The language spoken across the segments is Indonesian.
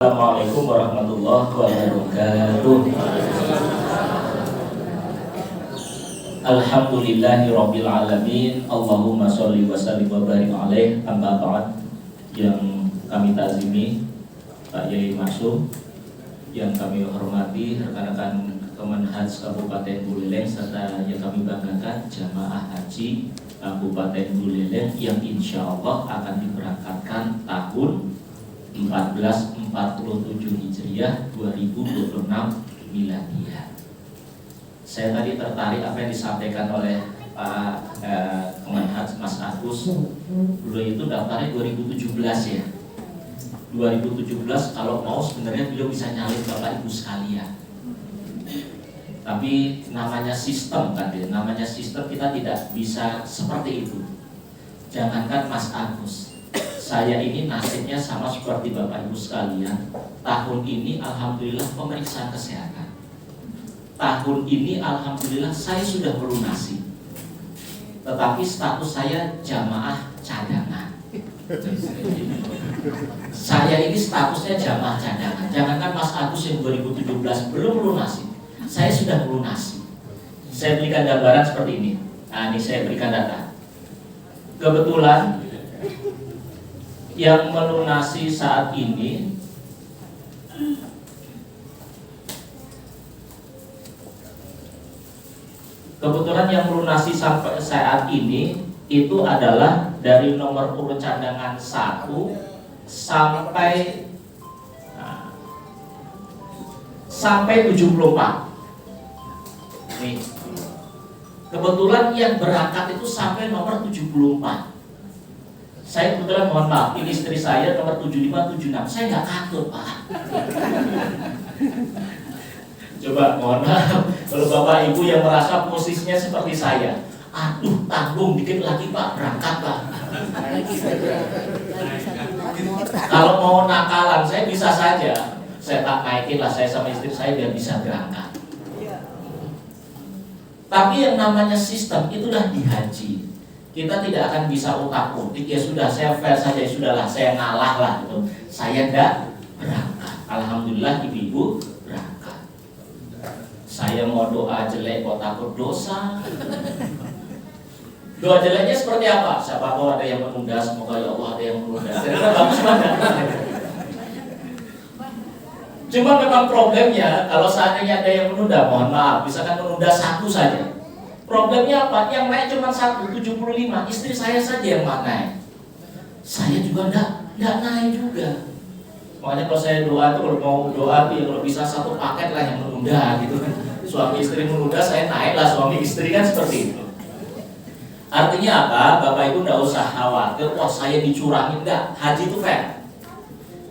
Assalamualaikum warahmatullahi wabarakatuh. Alhamdulillahi alamin. Allahumma sholli wa sallim wa barik alaih. Amma ba'd. Yang kami tazimi Pak Yai Maksum, yang kami hormati rekan-rekan Kemenhaj Kabupaten Buleleng, serta yang kami banggakan jamaah haji Kabupaten Buleleng yang insya Allah akan diberangkatkan tahun 1447 Hijriah 2026 Miladiyah. Saya tadi tertarik apa yang disampaikan oleh Pak Kemenhaj Mas Agus. Beliau itu daftarnya 2017 ya. 2017 kalau mau sebenarnya beliau bisa nyalin Bapak Ibu sekalian. Tapi namanya sistem kan ya, namanya sistem kita tidak bisa seperti itu. Jangankan Mas Agus, saya ini nasibnya sama seperti Bapak Ibu sekalian. Tahun ini alhamdulillah pemeriksaan kesehatan. Tahun ini alhamdulillah saya sudah melunasi. Tetapi status saya jamaah cadangan. Saya ini statusnya jamaah cadangan. Jangankan Mas Agus yang 2017 belum melunasi, saya sudah melunasi. Saya berikan gambaran seperti ini. Nah, ini saya berikan data. Kebetulan yang melunasi saat ini sampai saat ini itu adalah dari nomor urut cadangan 1 sampai 74. Nih. Kebetulan yang berangkat itu sampai nomor 74. Saya kebetulan mohon maaf, ini istri saya nomor 75, 76. Saya nggak katut, Pak. Coba mohon maaf, kalau Bapak Ibu yang merasa posisinya seperti saya, aduh tanggung dikit lagi Pak, berangkat Pak. Kalau mau nakalan, saya bisa saja, saya tak naikin lah saya sama istri saya biar bisa berangkat. Tapi yang namanya sistem itulah di haji. Kita tidak akan bisa utak-utik, ya sudah saya fair saja, ya sudahlah saya ngalah lah gitu. Saya enggak berangkat. Alhamdulillah ibu-ibu berangkat. Saya mau doa jelek kok takut dosa. Doa jeleknya seperti apa? Siapa tahu ada yang menunda, semoga ya Allah ada yang menunda. Kira-kira bagus banget. Cuma memang problemnya kalau seandainya ada yang menunda, mohon maaf, misalkan menunda satu saja. Problemnya apa? Yang naik cuma 175, istri saya saja yang naik. Saya juga enggak naik juga. Makanya kalau saya doa tuh, kalau mau doa tuh ya kalau bisa satu paket lah yang menunda gitu kan. Suami istri menunda, saya naik lah suami istri kan seperti itu. Artinya apa? Bapak Ibu enggak usah khawatir, wah saya dicurangi, enggak. Haji itu fair.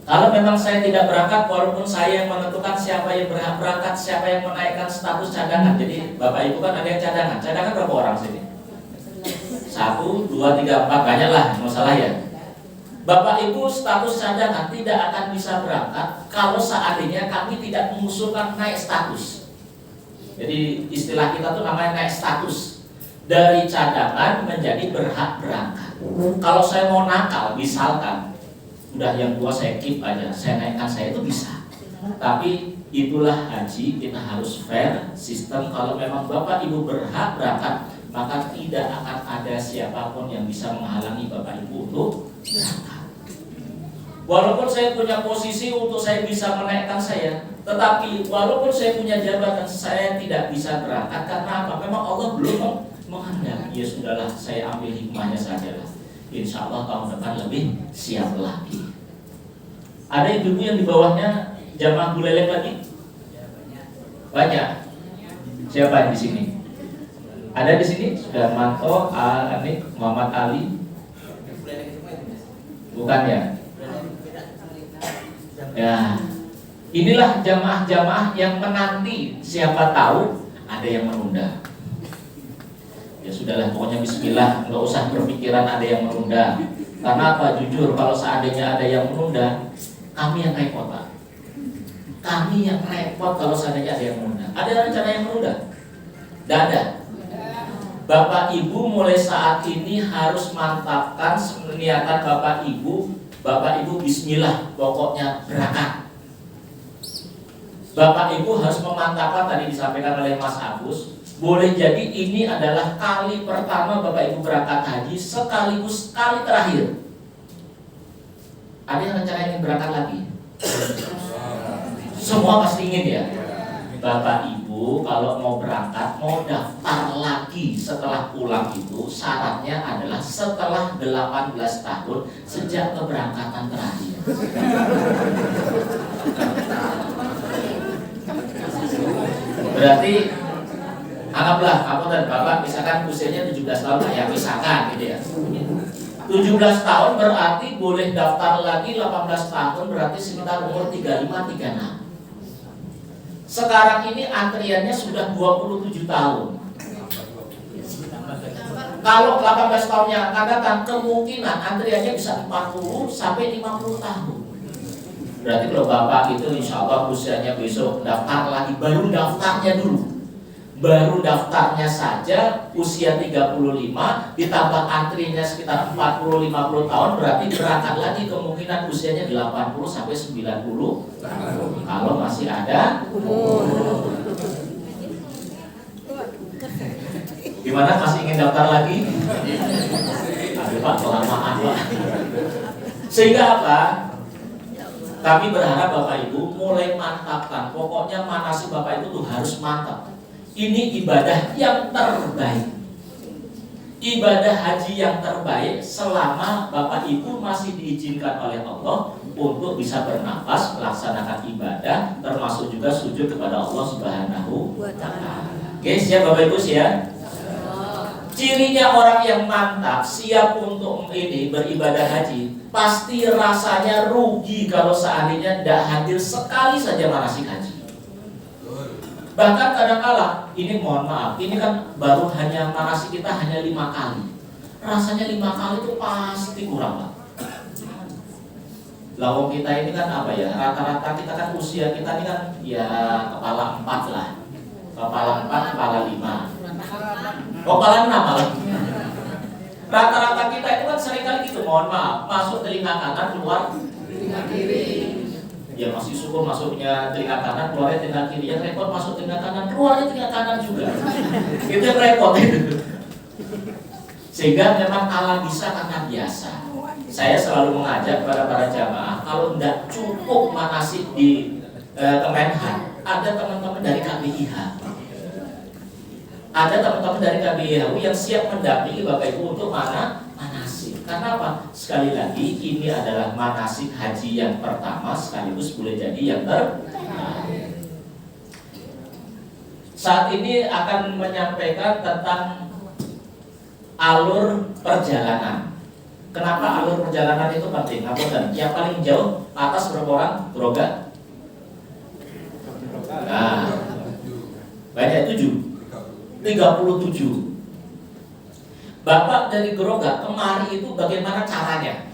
Kalau memang saya tidak berangkat, walaupun saya yang menentukan siapa yang berangkat, siapa yang menaikkan status cadangan. Jadi Bapak Ibu kan ada yang cadangan. Cadangan berapa orang sini? 1, 2, 3, 4, banyak lah, masalah ya. Bapak Ibu status cadangan tidak akan bisa berangkat kalau seandainya kami tidak mengusulkan naik status. Jadi istilah kita tuh namanya naik status. Dari cadangan menjadi berhak berangkat. Kalau saya mau nakal, misalkan udah yang tua saya keep aja, saya naikkan saya itu bisa. Tapi itulah haji, kita harus fair sistem. Kalau memang Bapak Ibu berhak berangkat, maka tidak akan ada siapapun yang bisa menghalangi Bapak Ibu untuk berangkat. Walaupun saya punya posisi untuk saya bisa menaikkan saya, tetapi walaupun saya punya jabatan, saya tidak bisa berangkat karena apa? Memang Allah belum menghendaki. Ya sudahlah, saya ambil hikmahnya saja lah. Insya Allah tahun depan lebih siap lagi. Ada ibu-ibu yang di bawahnya jamaah Buleleng lagi? Banyak. Siapa yang di sini? Ada di sini? Sudah Manto, Anik, Muhammad Ali. Bukan ya? Ya. Inilah jamaah-jamaah yang menanti. Siapa tahu ada yang menunda. Ya sudahlah, pokoknya bismillah, nggak usah berpikiran ada yang menunda. Karena apa? Jujur, kalau seandainya ada yang menunda, kami yang repot Pak. Kami yang repot kalau seandainya ada yang menunda. Ada rencana yang menunda? Tidak ada. Bapak Ibu mulai saat ini harus mantapkan niatan Bapak Ibu bismillah, pokoknya berangkat. Bapak Ibu harus memantapkan tadi disampaikan oleh Mas Agus. Boleh jadi ini adalah kali pertama Bapak Ibu berangkat haji sekaligus kali terakhir. Ada yang rencana ingin berangkat lagi? Semua pasti ingin ya. Bapak Ibu kalau mau berangkat, mau daftar lagi setelah pulang itu syaratnya adalah setelah 18 tahun sejak keberangkatan terakhir. Berarti anggaplah kamu dan Bapak misalkan usianya 17 tahun ya, misalkan gitu ya. 17 tahun berarti boleh daftar lagi 18 tahun berarti sekitar umur 35-36. Sekarang ini antriannya sudah 27 tahun. Kalau 18 tahun yang akan datang kemungkinan antriannya bisa 40 sampai 50 tahun. Berarti kalau Bapak itu insya Allah usianya besok daftar lagi, baru daftarnya dulu. Baru daftarnya saja usia 35 ditambah antrinya sekitar 40-50 tahun berarti berangkat lagi kemungkinan usianya 80 sampai 90 kalau masih ada. Gimana, masih ingin daftar lagi? Aduh Pak, kelamaan Pak. Sehingga apa? Kami berharap Bapak Ibu mulai mantapkan. Pokoknya manasik Bapak Ibu tuh harus mantap. Ini ibadah yang terbaik. Ibadah haji yang terbaik selama Bapak Ibu masih diizinkan oleh Allah untuk bisa bernafas, melaksanakan ibadah, termasuk juga sujud kepada Allah Subhanahu wa Ta'ala. Oke, siap Bapak Ibu siap? Cirinya orang yang mantap, siap untuk ini beribadah haji, pasti rasanya rugi kalau seandainya tidak hadir sekali saja manasik haji. Bahkan kadang-kala, ini mohon maaf, ini kan baru hanya manasik kita hanya 5 kali. Rasanya 5 kali itu pasti kurang Pak. Lawang kita ini kan apa ya, rata-rata kita kan usia kita ini kan ya kepala 4 lah. Kepala 4, kepala 5. Kepala 6 malah. Rata-rata kita itu kan seringkali gitu, mohon maaf, masuk telinga kanan, keluar telinga kiri. Ya masih syukur masuknya telinga kanan, keluarnya telinga kiri. Yang repot masuk telinga kanan, keluarnya telinga kanan juga. Itu yang repot itu. Sehingga memang ala bisa karena biasa. Saya selalu mengajak kepada para jamaah, kalau tidak cukup manasik di Kemenhan, ada teman-teman dari KBIH. Ada teman-teman dari KBIH yang siap mendampingi Bapak Ibu untuk manasik. Karena apa? Sekali lagi ini adalah manasik haji yang pertama sekaligus boleh jadi yang terakhir. Saat ini akan menyampaikan tentang alur perjalanan. Kenapa alur perjalanan itu penting? Yang paling jauh atas berapa orang? Groga? Nah, banyak 37. Bapak dari Groga kemari itu bagaimana caranya?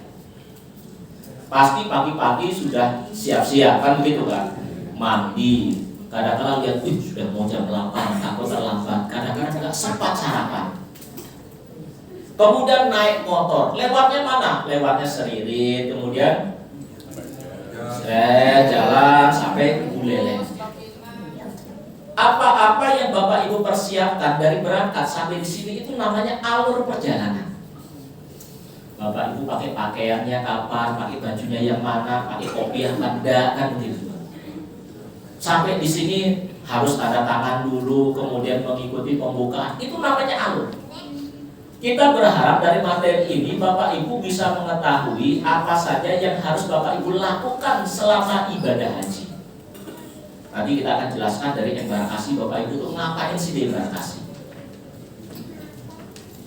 Pasti pagi-pagi sudah siap-siap kan begitu kan? Mandi. Kadang-kadang lihat, sudah mau jam 8, takut terlambat. Kadang-kadang nggak sempat sarapan. Kemudian naik motor. Lewatnya mana? Lewatnya Seririt. Kemudian jalan sampai Buleleng. Apa-apa yang Bapak Ibu persiapkan dari berangkat sampai di sini itu namanya alur perjalanan. Bapak Ibu pakai pakaiannya kapan, pakai bajunya yang mana, pakai kopi yang ada kan begitu. Sampai di sini harus tanda tangan dulu, kemudian mengikuti pembukaan. Itu namanya alur. Kita berharap dari materi ini Bapak Ibu bisa mengetahui apa saja yang harus Bapak Ibu lakukan selama ibadah haji. Nanti kita akan jelaskan dari embarkasi Bapak Ibu itu ngapain sih di embarkasi.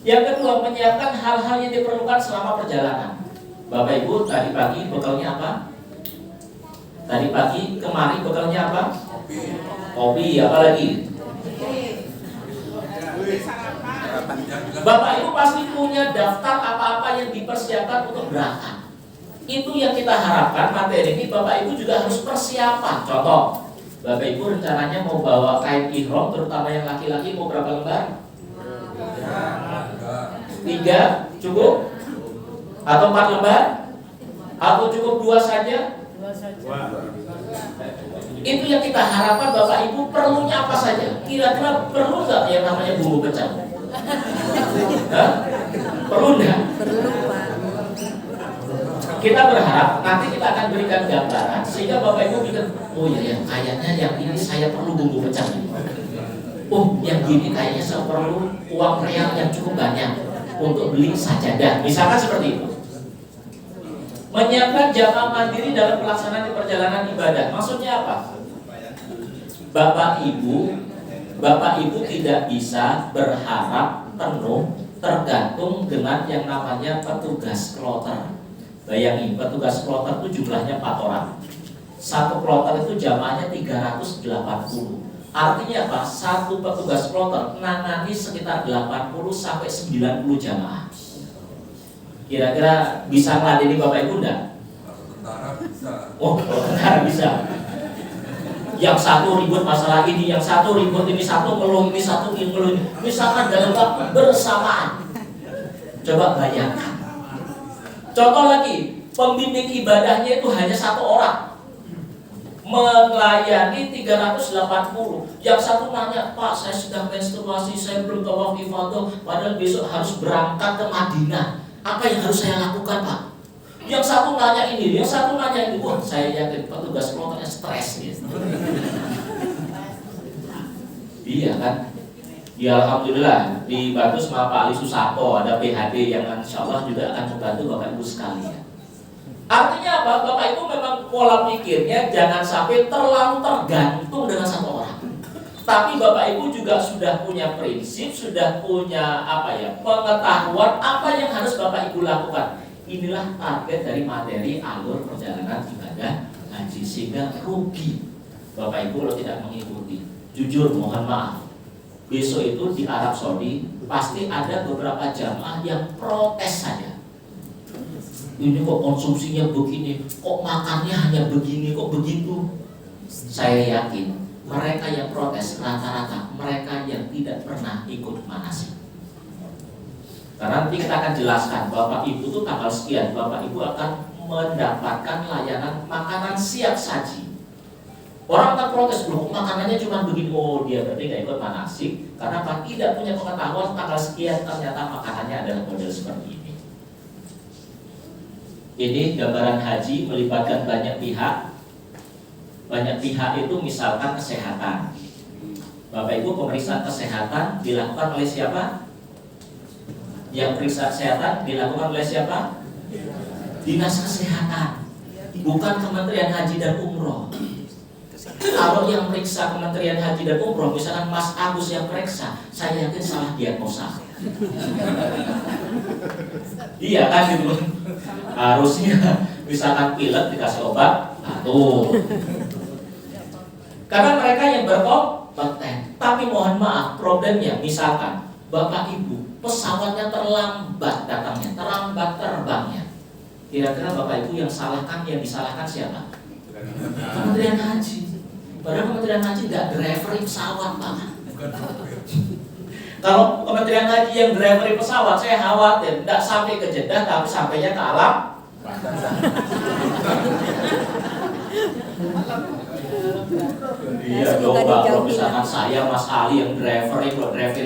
Yang kedua, menyiapkan hal-hal yang diperlukan selama perjalanan. Bapak Ibu tadi pagi bekalnya apa? Tadi pagi kemari bekalnya apa? Kopi, apa lagi? Bapak Ibu pasti punya daftar apa-apa yang dipersiapkan untuk berangkat. Itu yang kita harapkan materi ini Bapak Ibu juga harus persiapan. Contoh, Bapak Ibu rencananya mau bawa kain ihram, terutama yang laki-laki mau berapa lembar? 3 cukup? Atau 4 lembar? Atau cukup 2 saja? 2 saja. Itu yang kita harapkan Bapak Ibu perlunya apa saja. Kira-kira perlu nggak yang namanya bumbu pecel? Hah? Perlu nggak? Perlu, Pak. Kita berharap nanti kita akan berikan gambaran sehingga Bapak Ibu pikir, oh ya, kayaknya yang ini saya perlu bumbu pecel. Oh, yang gini kayaknya saya perlu uang real yang cukup banyak untuk beli sajadah. Misalkan seperti itu. Menyiapkan jamaah mandiri dalam pelaksanaan perjalanan ibadah. Maksudnya apa? Bapak Ibu tidak bisa berharap penuh tergantung dengan yang namanya petugas kloter. Bayangin, petugas kloter itu jumlahnya 4 orang. Satu kloter itu jamaahnya 380. Artinya apa? Satu petugas kloter menangani sekitar 80 sampai 90 jamaah. Kira-kira bisa ngeladeni Bapak Ibu enggak? Tentara bisa. Oh, tentara bisa. Yang satu ribut masalah ini, yang satu ribut ini, satu ngeluh ini, satu ngeluh ini. Misalkan dalam waktu bersamaan. Coba bayangkan. Contoh lagi, pembimbing ibadahnya itu hanya 1 orang. Melayani 380. Yang satu nanya, Pak, saya sedang menstruasi, saya belum tawaf ifadah, padahal besok harus berangkat ke Madinah. Apa yang harus saya lakukan, Pak? Yang satu nanya ini, yang satu nanya ini. Wah, saya yakin petugas kloternya stres gitu. Iya kan? Ya alhamdulillah dibantu sama Pak Ali Susato, ada PHD yang insya Allah juga akan membantu Bapak Ibu sekalian. Artinya apa? Bapak Ibu memang pola pikirnya jangan sampai terlalu tergantung dengan 1 orang. Tapi Bapak Ibu juga sudah punya prinsip, sudah punya pengetahuan apa yang harus Bapak Ibu lakukan. Inilah target dari materi alur perjalanan ibadah haji, sehingga rugi Bapak Ibu kalau tidak mengikuti. Jujur mohon maaf, besok itu di Arab Saudi pasti ada beberapa jamaah yang protes saja. Ini kok konsumsinya begini, kok makannya hanya begini, kok begitu. Saya yakin mereka yang protes rata-rata mereka yang tidak pernah ikut manasik. Karena nanti kita akan jelaskan, Bapak Ibu itu tanggal sekian, Bapak Ibu akan mendapatkan layanan makanan siap saji. Orang akan protes, loh makanannya cuma begini, oh dia berarti nggak ikut manasik. Karena Pak tidak punya pengetahuan tanggal sekian ternyata makanannya adalah model seperti ini. Ini gambaran haji melibatkan banyak pihak. Banyak pihak itu misalkan kesehatan. Bapak Ibu, pemeriksaan kesehatan dilakukan oleh siapa? Yang periksa kesehatan dilakukan oleh siapa? Dinas Kesehatan, bukan Kementerian Haji dan Umroh. Kalau yang periksa Kementerian Haji dan Umroh, misalkan Mas Agus yang periksa, saya yakin salah diagnosa. Iya kan gitu. Harusnya misalkan pilek dikasih obat batuk. Karena mereka yang berkompeten. Tapi mohon maaf, problemnya misalkan Bapak Ibu pesawatnya terlambat datangnya, terlambat terbangnya. Kira-kira Bapak Ibu yang disalahkan siapa? Kementerian Haji. Padahal Kementerian Haji nggak driver pesawat, Pak. Kalau Kementerian Haji yang driver pesawat, saya khawatir nggak sampai ke Jeddah, tapi sampainya ke alam. Iya dong Pak, kalau misalkan saya Mas Ali yang driver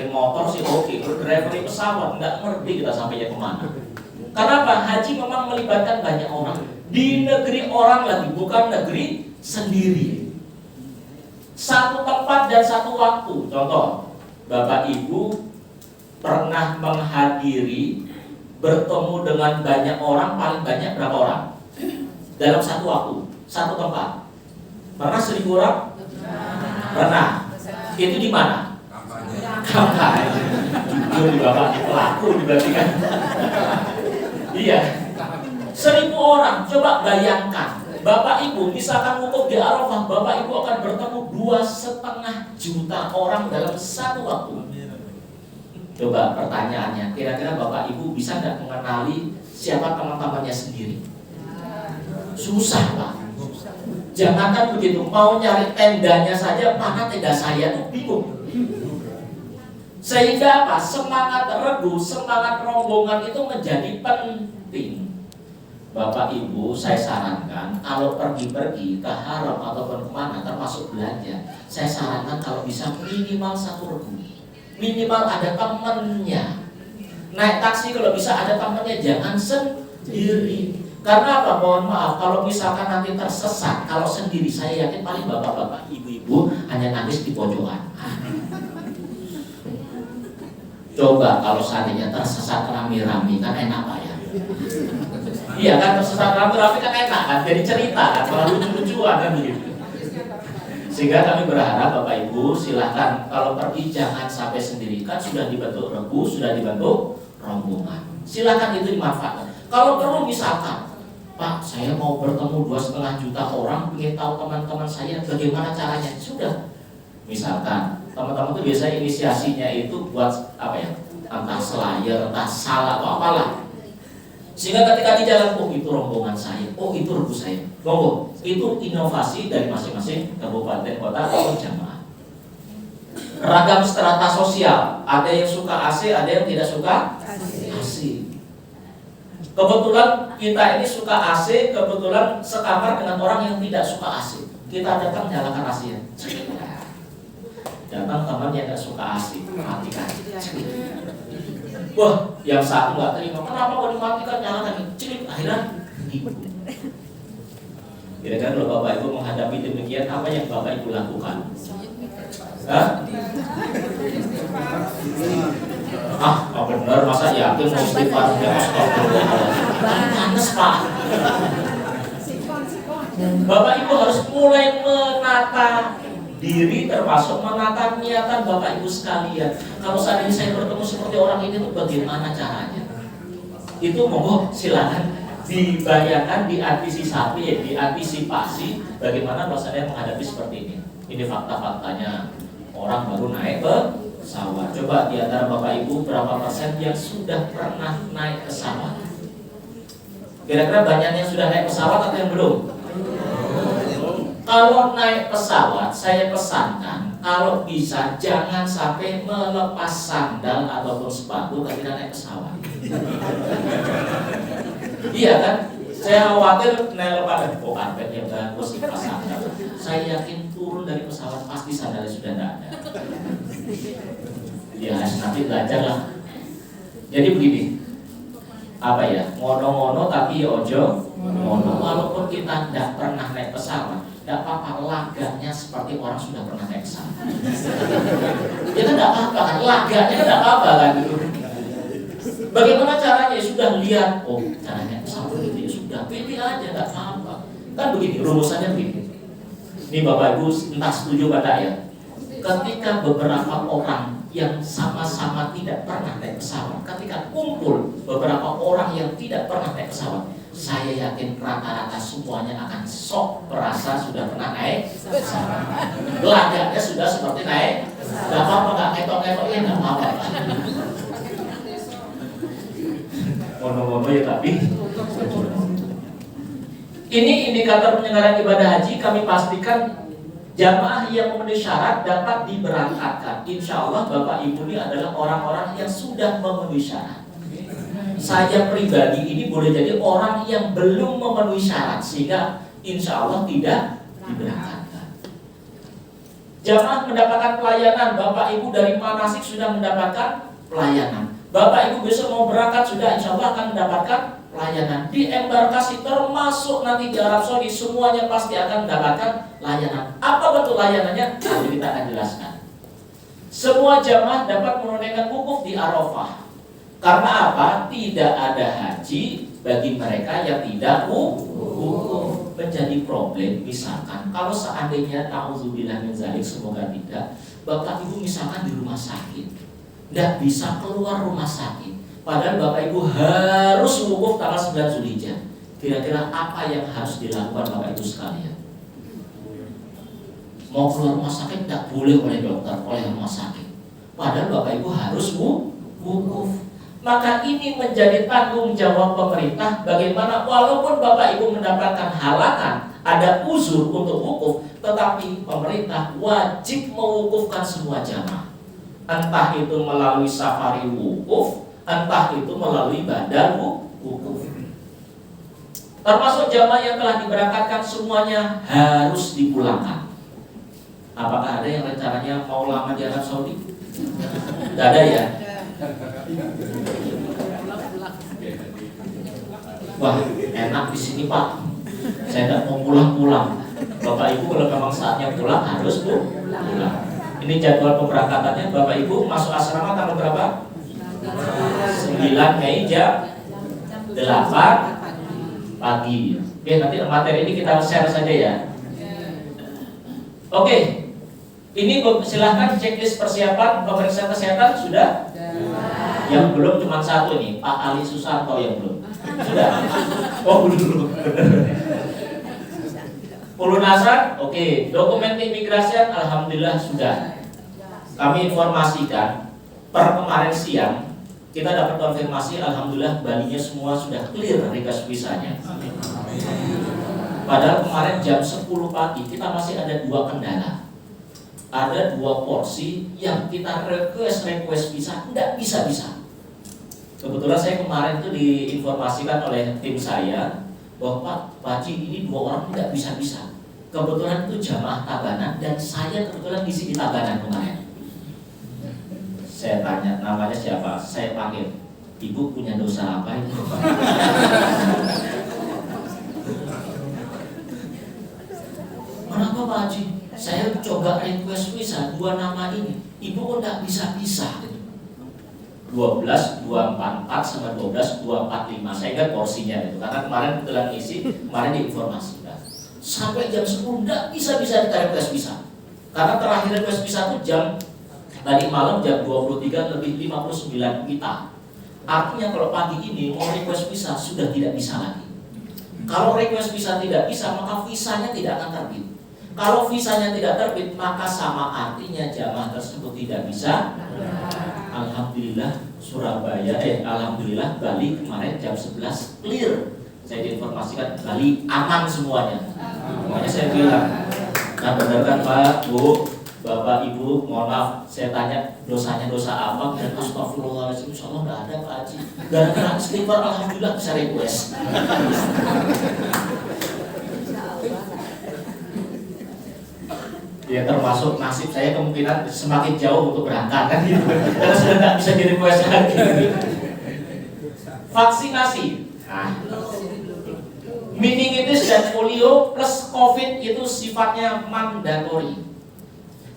motor sih oke, kalau driver pesawat nggak ngerti kita sampainya kemana. Karena apa? Haji memang melibatkan banyak orang di negeri orang lagi, bukan negeri sendiri. Satu tempat dan satu waktu. Contoh, Bapak Ibu pernah menghadiri bertemu dengan banyak orang, paling banyak berapa orang? Dalam satu waktu, satu tempat. Pernah 1.000 orang? Pernah. Itu di mana? Kampanye. Jujur di Bapak di pelaku berarti kan. Iya. 1.000 orang. Coba bayangkan. Bapak Ibu misalkan wukuf di Arafah, Bapak Ibu akan bertemu 2,5 juta orang dalam satu waktu. Coba pertanyaannya, kira-kira Bapak Ibu bisa nggak mengenali siapa teman-temannya sendiri? Susah Pak. Jangankan begitu, mau nyari tendanya saja, mana tenda saya tuh bingung. Sehingga apa? Semangat regu, semangat rombongan itu menjadi penting. Bapak Ibu, saya sarankan kalau pergi-pergi ke haram ataupun kemana, termasuk belanja, saya sarankan kalau bisa minimal 1 regu, minimal ada temennya. Naik taksi kalau bisa ada temennya, jangan sendiri. Karena apa? Mohon maaf, kalau misalkan nanti tersesat, kalau sendiri saya yakin paling bapak-bapak, ibu-ibu hanya nangis di pojokan. Coba kalau seandainya tersesat rame-rame, kan enak Pak ya? Iya kan, tersesat rame-rame kan enak kan, jadi cerita kan, kalau lucu-lucuan kan begitu. Sehingga kami berharap Bapak Ibu silahkan kalau pergi jangan sampai sendiri, kan sudah dibentuk regu, sudah dibentuk rombongan. Silahkan itu dimanfaatkan. Kalau perlu misalkan, Pak saya mau bertemu 2,5 juta orang, ingin tahu teman-teman saya bagaimana caranya, sudah. Misalkan teman-teman itu biasa inisiasinya itu buat apa ya, entah selayar, entah salah atau apalah. Sehingga ketika di jalan, oh itu rombongan saya, oh itu regu saya, monggo. Itu inovasi dari masing-masing kabupaten kota atau jamaah. Ragam strata sosial, ada yang suka AC, ada yang tidak suka AC. Kebetulan kita ini suka AC, kebetulan sekamar dengan orang yang tidak suka AC. Kita datang nyalakan AC-nya. Datang teman yang tidak suka AC, matikan. Wah, yang satu nggak terima. Kenapa kok dimatikan? Nyalakan. Cilik, akhirnya gitu. Kira-kira kalau Bapak Ibu menghadapi demikian, apa yang Bapak Ibu lakukan? Hah? Ah, benar, masa yakin mau istighfar? Ya, panas Pak. Bapak Ibu harus mulai menata diri, termasuk menata niatan Bapak Ibu sekalian. Kalau saat ini saya bertemu seperti orang ini tuh bagaimana caranya? Itu monggo silakan dibayangkan, diantisipasi bagaimana rasanya menghadapi seperti ini. Ini fakta-faktanya orang baru naik pesawat. Coba di antara Bapak Ibu berapa persen yang sudah pernah naik pesawat? Kira-kira banyak yang sudah naik pesawat atau yang belum? Kalau naik pesawat, saya pesankan kalau bisa jangan sampai melepas sandal ataupun sepatu ketika naik pesawat. Iya kan? Saya khawatir melepas karpet yang bagus lepas sandal. Saya yakin turun dari pesawat pasti sandalnya sudah tidak ada. Ya nanti belajar lah. Jadi begini, apa ya? Ngono-ngono tapi ojo ngono. Walaupun kita tidak pernah naik pesawat, tidak apa-apa, laganya seperti orang sudah pernah naik pesawat. Ya kan tidak apa-apa kan, laganya kan tidak apa-apa kan gitu. Bagaimana caranya? Sudah lihat, oh caranya pesawat begitu ya sudah, pilih aja, tidak apa-apa. Kan begini, rumusannya begini. Ini Bapak Ibu entah setuju pada ya. Ketika beberapa orang yang sama-sama tidak pernah naik pesawat, ketika kumpul beberapa orang yang tidak pernah naik pesawat, saya yakin rata-rata semuanya akan sok merasa sudah pernah naik pesawat. Laganya sudah seperti naik. Gak apa-apa, gak ketok-ketoknya, gak apa-apa. Mono-mono ya tapi. Ini indikator penyelenggaraan ibadah haji, kami pastikan jamaah yang memenuhi syarat dapat diberangkatkan. Insya Allah Bapak Ibu ini adalah orang-orang yang sudah memenuhi syarat. Saya pribadi ini boleh jadi orang yang belum memenuhi syarat, sehingga insya Allah tidak diberangkatkan. Jamaah mendapatkan pelayanan, Bapak Ibu dari manasik sudah mendapatkan pelayanan. Bapak Ibu besok mau berangkat sudah insya Allah akan mendapatkan pelayanan. Di embarkasi termasuk nanti di Arab Saudi semuanya pasti akan mendapatkan layanan. Apa betul layanannya? Nanti kita akan jelaskan. Semua jamaah dapat menunaikan wukuf di Arafah. Karena apa? Tidak ada haji bagi mereka yang tidak wukuf. Menjadi problem misalkan kalau seandainya ta'udzubillah min dzalik, semoga tidak, Bapak Ibu misalkan di rumah sakit, tidak bisa keluar rumah sakit, padahal Bapak Ibu harus wukuf tanggal 9 Zulhijjah. Kira-kira apa yang harus dilakukan Bapak Ibu sekalian? Mau keluar rumah sakit tidak boleh oleh dokter, oleh rumah sakit, padahal Bapak Ibu harus wukuf. Maka ini menjadi tanggung jawab pemerintah bagaimana walaupun Bapak Ibu mendapatkan halangan, ada uzur untuk wukuf, tetapi pemerintah wajib mewukufkan semua jamaah. Entah itu melalui safari wukuf, entah itu melalui badal wukuf. Termasuk jamaah yang telah diberangkatkan semuanya harus dipulangkan. Apakah ada yang rencananya mau lama di Arab Saudi? Tidak ada ya? Wah, enak di sini Pak. Saya tidak mau pulang-pulang. Bapak Ibu kalau memang saatnya pulang harus pulang. Ini jadwal pemberangkatannya. Bapak Ibu masuk asrama tanggal berapa? 9 Mei jam 8 pagi. Oke, nanti materi ini kita share saja ya. Oke. Ini silahkan checklist persiapan pemeriksaan kesehatan sudah? Yang belum cuma satu nih, Pak Ali Susanto yang belum. Sudah? Oh belum. Pelunasan, oke. Dokumen keimigrasian, alhamdulillah sudah. Kami informasikan per kemarin siang kita dapat konfirmasi, alhamdulillah Balinya semua sudah clear request visanya. Padahal kemarin jam 10 pagi kita masih ada 2 kendala. Ada 2 porsi yang kita request visa tidak bisa. Kebetulan saya kemarin itu diinformasikan oleh tim saya bahwa Pak Haji ini 2 orang tidak bisa. Kebetulan itu jamaah Tabanan dan saya kebetulan di sini Tabanan kemarin. Saya tanya namanya siapa, saya panggil, Ibu punya dosa apa itu? Kenapa Pak Haji? Saya coba request visa 2 nama ini, Ibu kok tidak bisa. 12, 244 sama 12, 245. Saya ingat porsinya itu karena kemarin kebetulan isi, kemarin diinformasikan. Sampai jam 10 tidak bisa kita request visa. Karena terakhir request visa itu jam tadi malam jam 23:59 kita. Artinya kalau pagi ini mau request visa sudah tidak bisa lagi. Kalau request visa tidak bisa, maka visanya tidak akan terbit. Kalau visanya tidak terbit, maka sama artinya jamaah tersebut tidak bisa. Alhamdulillah Surabaya, alhamdulillah Bali kemarin jam 11 clear. Saya diinformasikan Bali aman semuanya. Makanya saya bilang, nah benar kan Pak, Bu, Bapak, Ibu, mohon maaf, saya tanya dosanya dosa apa? Dan astagfirullahaladzim, insya Allah nggak ada Pak Haji. Gara-gara istighfar, alhamdulillah bisa request. Ya termasuk nasib saya kemungkinan semakin jauh untuk berangkat kan gitu. Karena sudah tidak bisa di-request lagi. Vaksinasi. Nah, meningitis dan polio plus COVID itu sifatnya mandatori.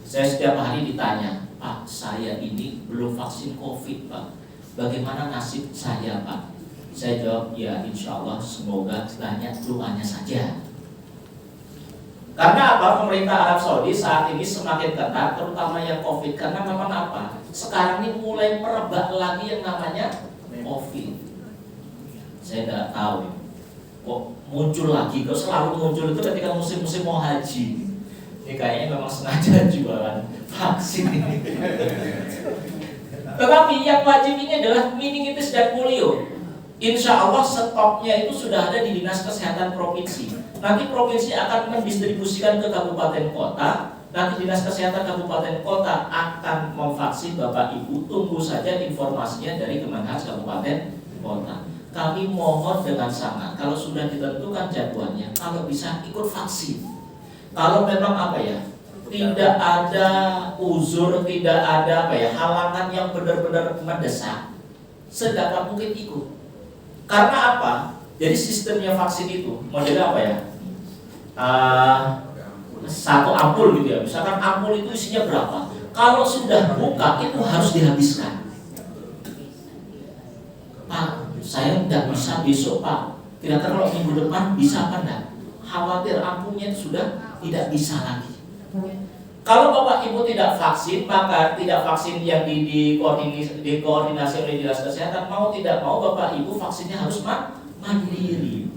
Saya setiap hari ditanya, Pak, saya ini belum vaksin COVID, Pak. Bagaimana nasib saya, Pak? Saya jawab, ya insya Allah semoga banyak doanya saja. Karena apa? Pemerintah Arab Saudi saat ini semakin ketat, terutama yang COVID. Karena memang apa? Sekarang ini mulai merebak lagi yang namanya COVID. Saya tidak tahu kok muncul lagi, kok selalu muncul itu ketika musim-musim mau haji. Ini kayaknya memang sengaja jualan vaksin ini. Tetapi yang wajib ini adalah meningitis dan polio. Insya Allah stoknya itu sudah ada di Dinas Kesehatan Provinsi. Nanti provinsi akan mendistribusikan ke kabupaten kota. Nanti Dinas Kesehatan Kabupaten Kota akan memvaksin Bapak Ibu. Tunggu saja informasinya dari Kemenhas Kabupaten Kota. Kami mohon dengan sangat, kalau sudah ditentukan jadwalnya, kalau bisa ikut vaksin. Kalau memang apa ya, tidak ada uzur, tidak ada apa ya, halangan yang benar-benar mendesak, sedapat mungkin ikut. Karena apa? Jadi sistemnya vaksin itu modelnya apa ya? Satu ampul gitu ya. Misalkan ampul itu isinya berapa? Kalau sudah buka itu harus dihabiskan. Pak, saya tidak bisa besok Pak. Kira-kira kalau minggu depan bisa apa enggak? Khawatir ampulnya sudah tidak bisa lagi. Kalau Bapak Ibu tidak vaksin, maka tidak vaksin yang dikoordinasi oleh Dinas Kesehatan, mau tidak mau Bapak Ibu vaksinnya harus mandiri.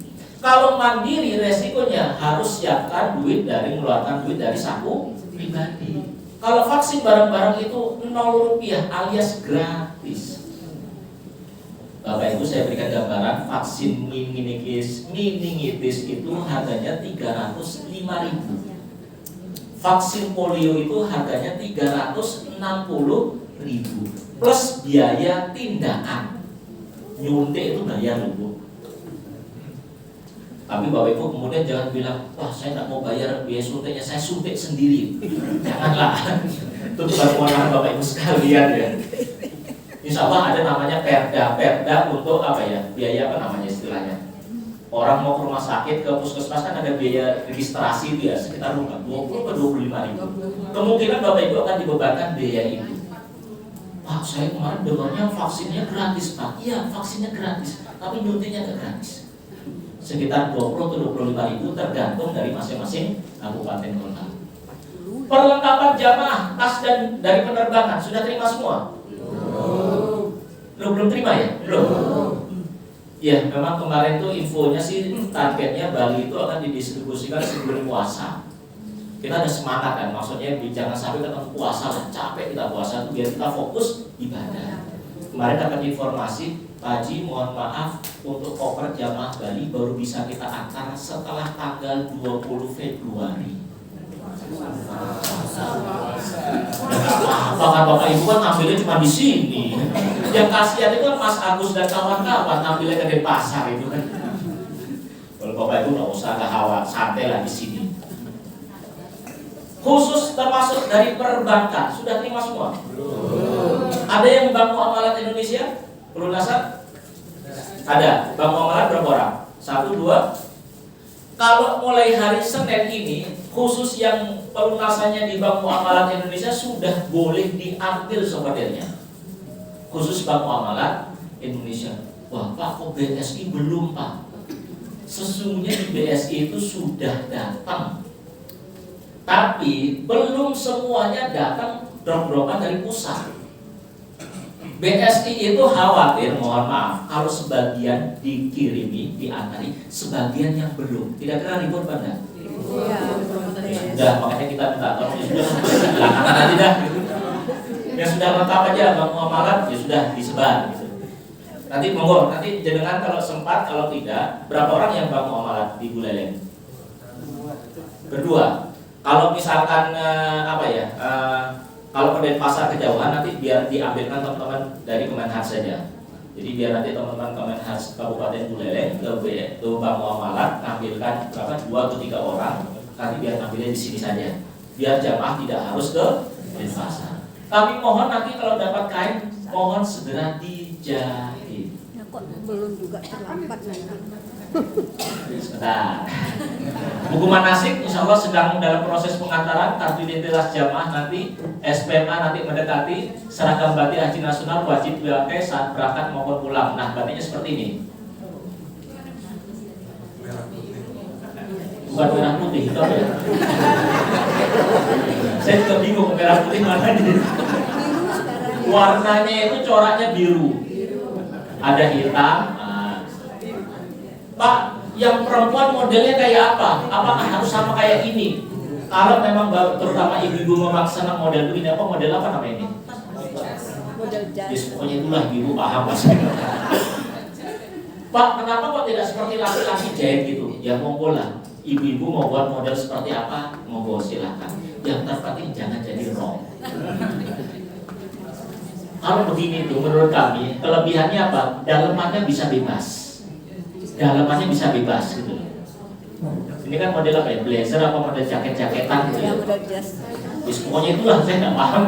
Kalau mandiri resikonya harus siapkan duit dari mengeluarkan duit dari saku pribadi. Kalau vaksin bareng-bareng itu 0 rupiah alias gratis. Bapak Ibu saya berikan gambaran vaksin meningitis itu harganya 305.000. Vaksin polio itu harganya 360.000 plus biaya tindakan. Nyuntik itu bayar loh Bu. Tapi Bapak Ibu kemudian jangan bilang, wah saya tidak mau bayar biaya suntiknya, saya suntik sendiri. Janganlah. Itu bukan kewenangan Bapak Ibu sekalian ya. Insya Allah ada namanya perda untuk apa ya, biaya apa namanya istilahnya. Orang mau ke rumah sakit, ke puskesmas kan ada biaya registrasi itu ya, sekitar 20 ke 25 ribu. Kemungkinan Bapak Ibu akan dibebankan biaya itu. Pak, saya kemarin dengarnya vaksinnya gratis Pak. Iya, vaksinnya gratis, tapi nyuntiknya nggak gratis. Sekitar 20 ke 25 ribu tergantung dari masing-masing kabupaten kota. Perlengkapan jamaah, tas dan dari penerbangan sudah terima semua? Belum terima ya? Belum. Ya, memang kemarin tuh infonya sih targetnya Bali itu akan didistribusikan sebelum puasa. Kita ada semangat kan, maksudnya jangan sampai ketemu puasa lah, capek kita puasa tuh biar kita fokus ibadah. Kemarin dapat informasi, Pak Haji mohon maaf untuk koper jamaah Bali baru bisa kita antar setelah tanggal 20 Februari. Apa Bapak Ibu kan ngambilnya cuma di sini. Yang kasihan itu kan Mas Agus dan kawan-kawan ngambilnya ke Denpasar itu kan. Kalau Bapak Ibu nggak usah khawatir, santai lah di sini. Khusus termasuk dari perbankan sudah terima semua? Ada yang Bank Muamalat Indonesia pelunasan? Ada. Bank Muamalat berapa orang? 1, 2. Kalau mulai hari Senin ini, khusus yang pelunasannya di Bank Muamalat Indonesia sudah boleh diambil souvenirnya. Khusus Bank Muamalat Indonesia. Wah Pak, kok BSI belum Pak? Sesungguhnya di BSI itu sudah datang, tapi belum semuanya datang drop-dropan dari pusat. BSI itu khawatir, mohon maaf, kalau sebagian dikirimi, diantari, sebagian yang belum. Tidak kira ribut pada? Iya. Sudah, makanya kita minta tolong ya sudah belakangan aja dah. Yang sudah lengkap aja Bank Muamalat ya sudah disebar. Gitu. Nanti monggo, nanti jenengan kalau sempat, kalau tidak, berapa orang yang Bank Muamalat di Buleleng? Berdua. Kalau misalkan kalau ke Denpasar kejauhan nanti biar diambilkan teman-teman dari Kemenhas saja. Jadi biar nanti teman-teman Kemenhas Kabupaten Buleleng ke Bank Muamalat ngambilkan berapa 2 atau 3 orang, nanti biar ngambilnya di sini saja. Biar jamaah tidak harus ke Denpasar. Tapi mohon nanti kalau dapat kain, mohon segera dijahit. Ya, kok belum juga terlambat nanti. Sebentar. Buku manasik insya Allah sedang dalam proses pengantaran. Kartu identitas jamaah nanti, SPMA nanti mendekati. Seragam batik haji nasional wajib dipakai saat berangkat maupun pulang. Nah batiknya seperti ini. Bukan merah putih, hitam ya. Saya juga bingung merah putih mana nih. Warnanya itu coraknya biru. Ada hitam. Pak, yang perempuan modelnya kayak apa? Apakah harus sama kayak ini? Kalau memang terutama ibu-ibu memaksa model begini, apa model apa namanya ini? Model jas. Yes, pokoknya itulah ibu paham pasti. Pak, kenapa kok tidak seperti laki-laki jahit gitu? Ya monggo lah. Ibu-ibu mau buat model seperti apa? Monggo silakan. Yang terpenting jangan jadi rong. Kalau begini tuh menurut kami kelebihannya apa? Dalemannya bisa bebas. Dalamannya bisa bebas gitu. Ini kan model apa ya? Blazer apa model jaket-jaketan gitu ya? Model jas. Pokoknya itulah saya nggak paham.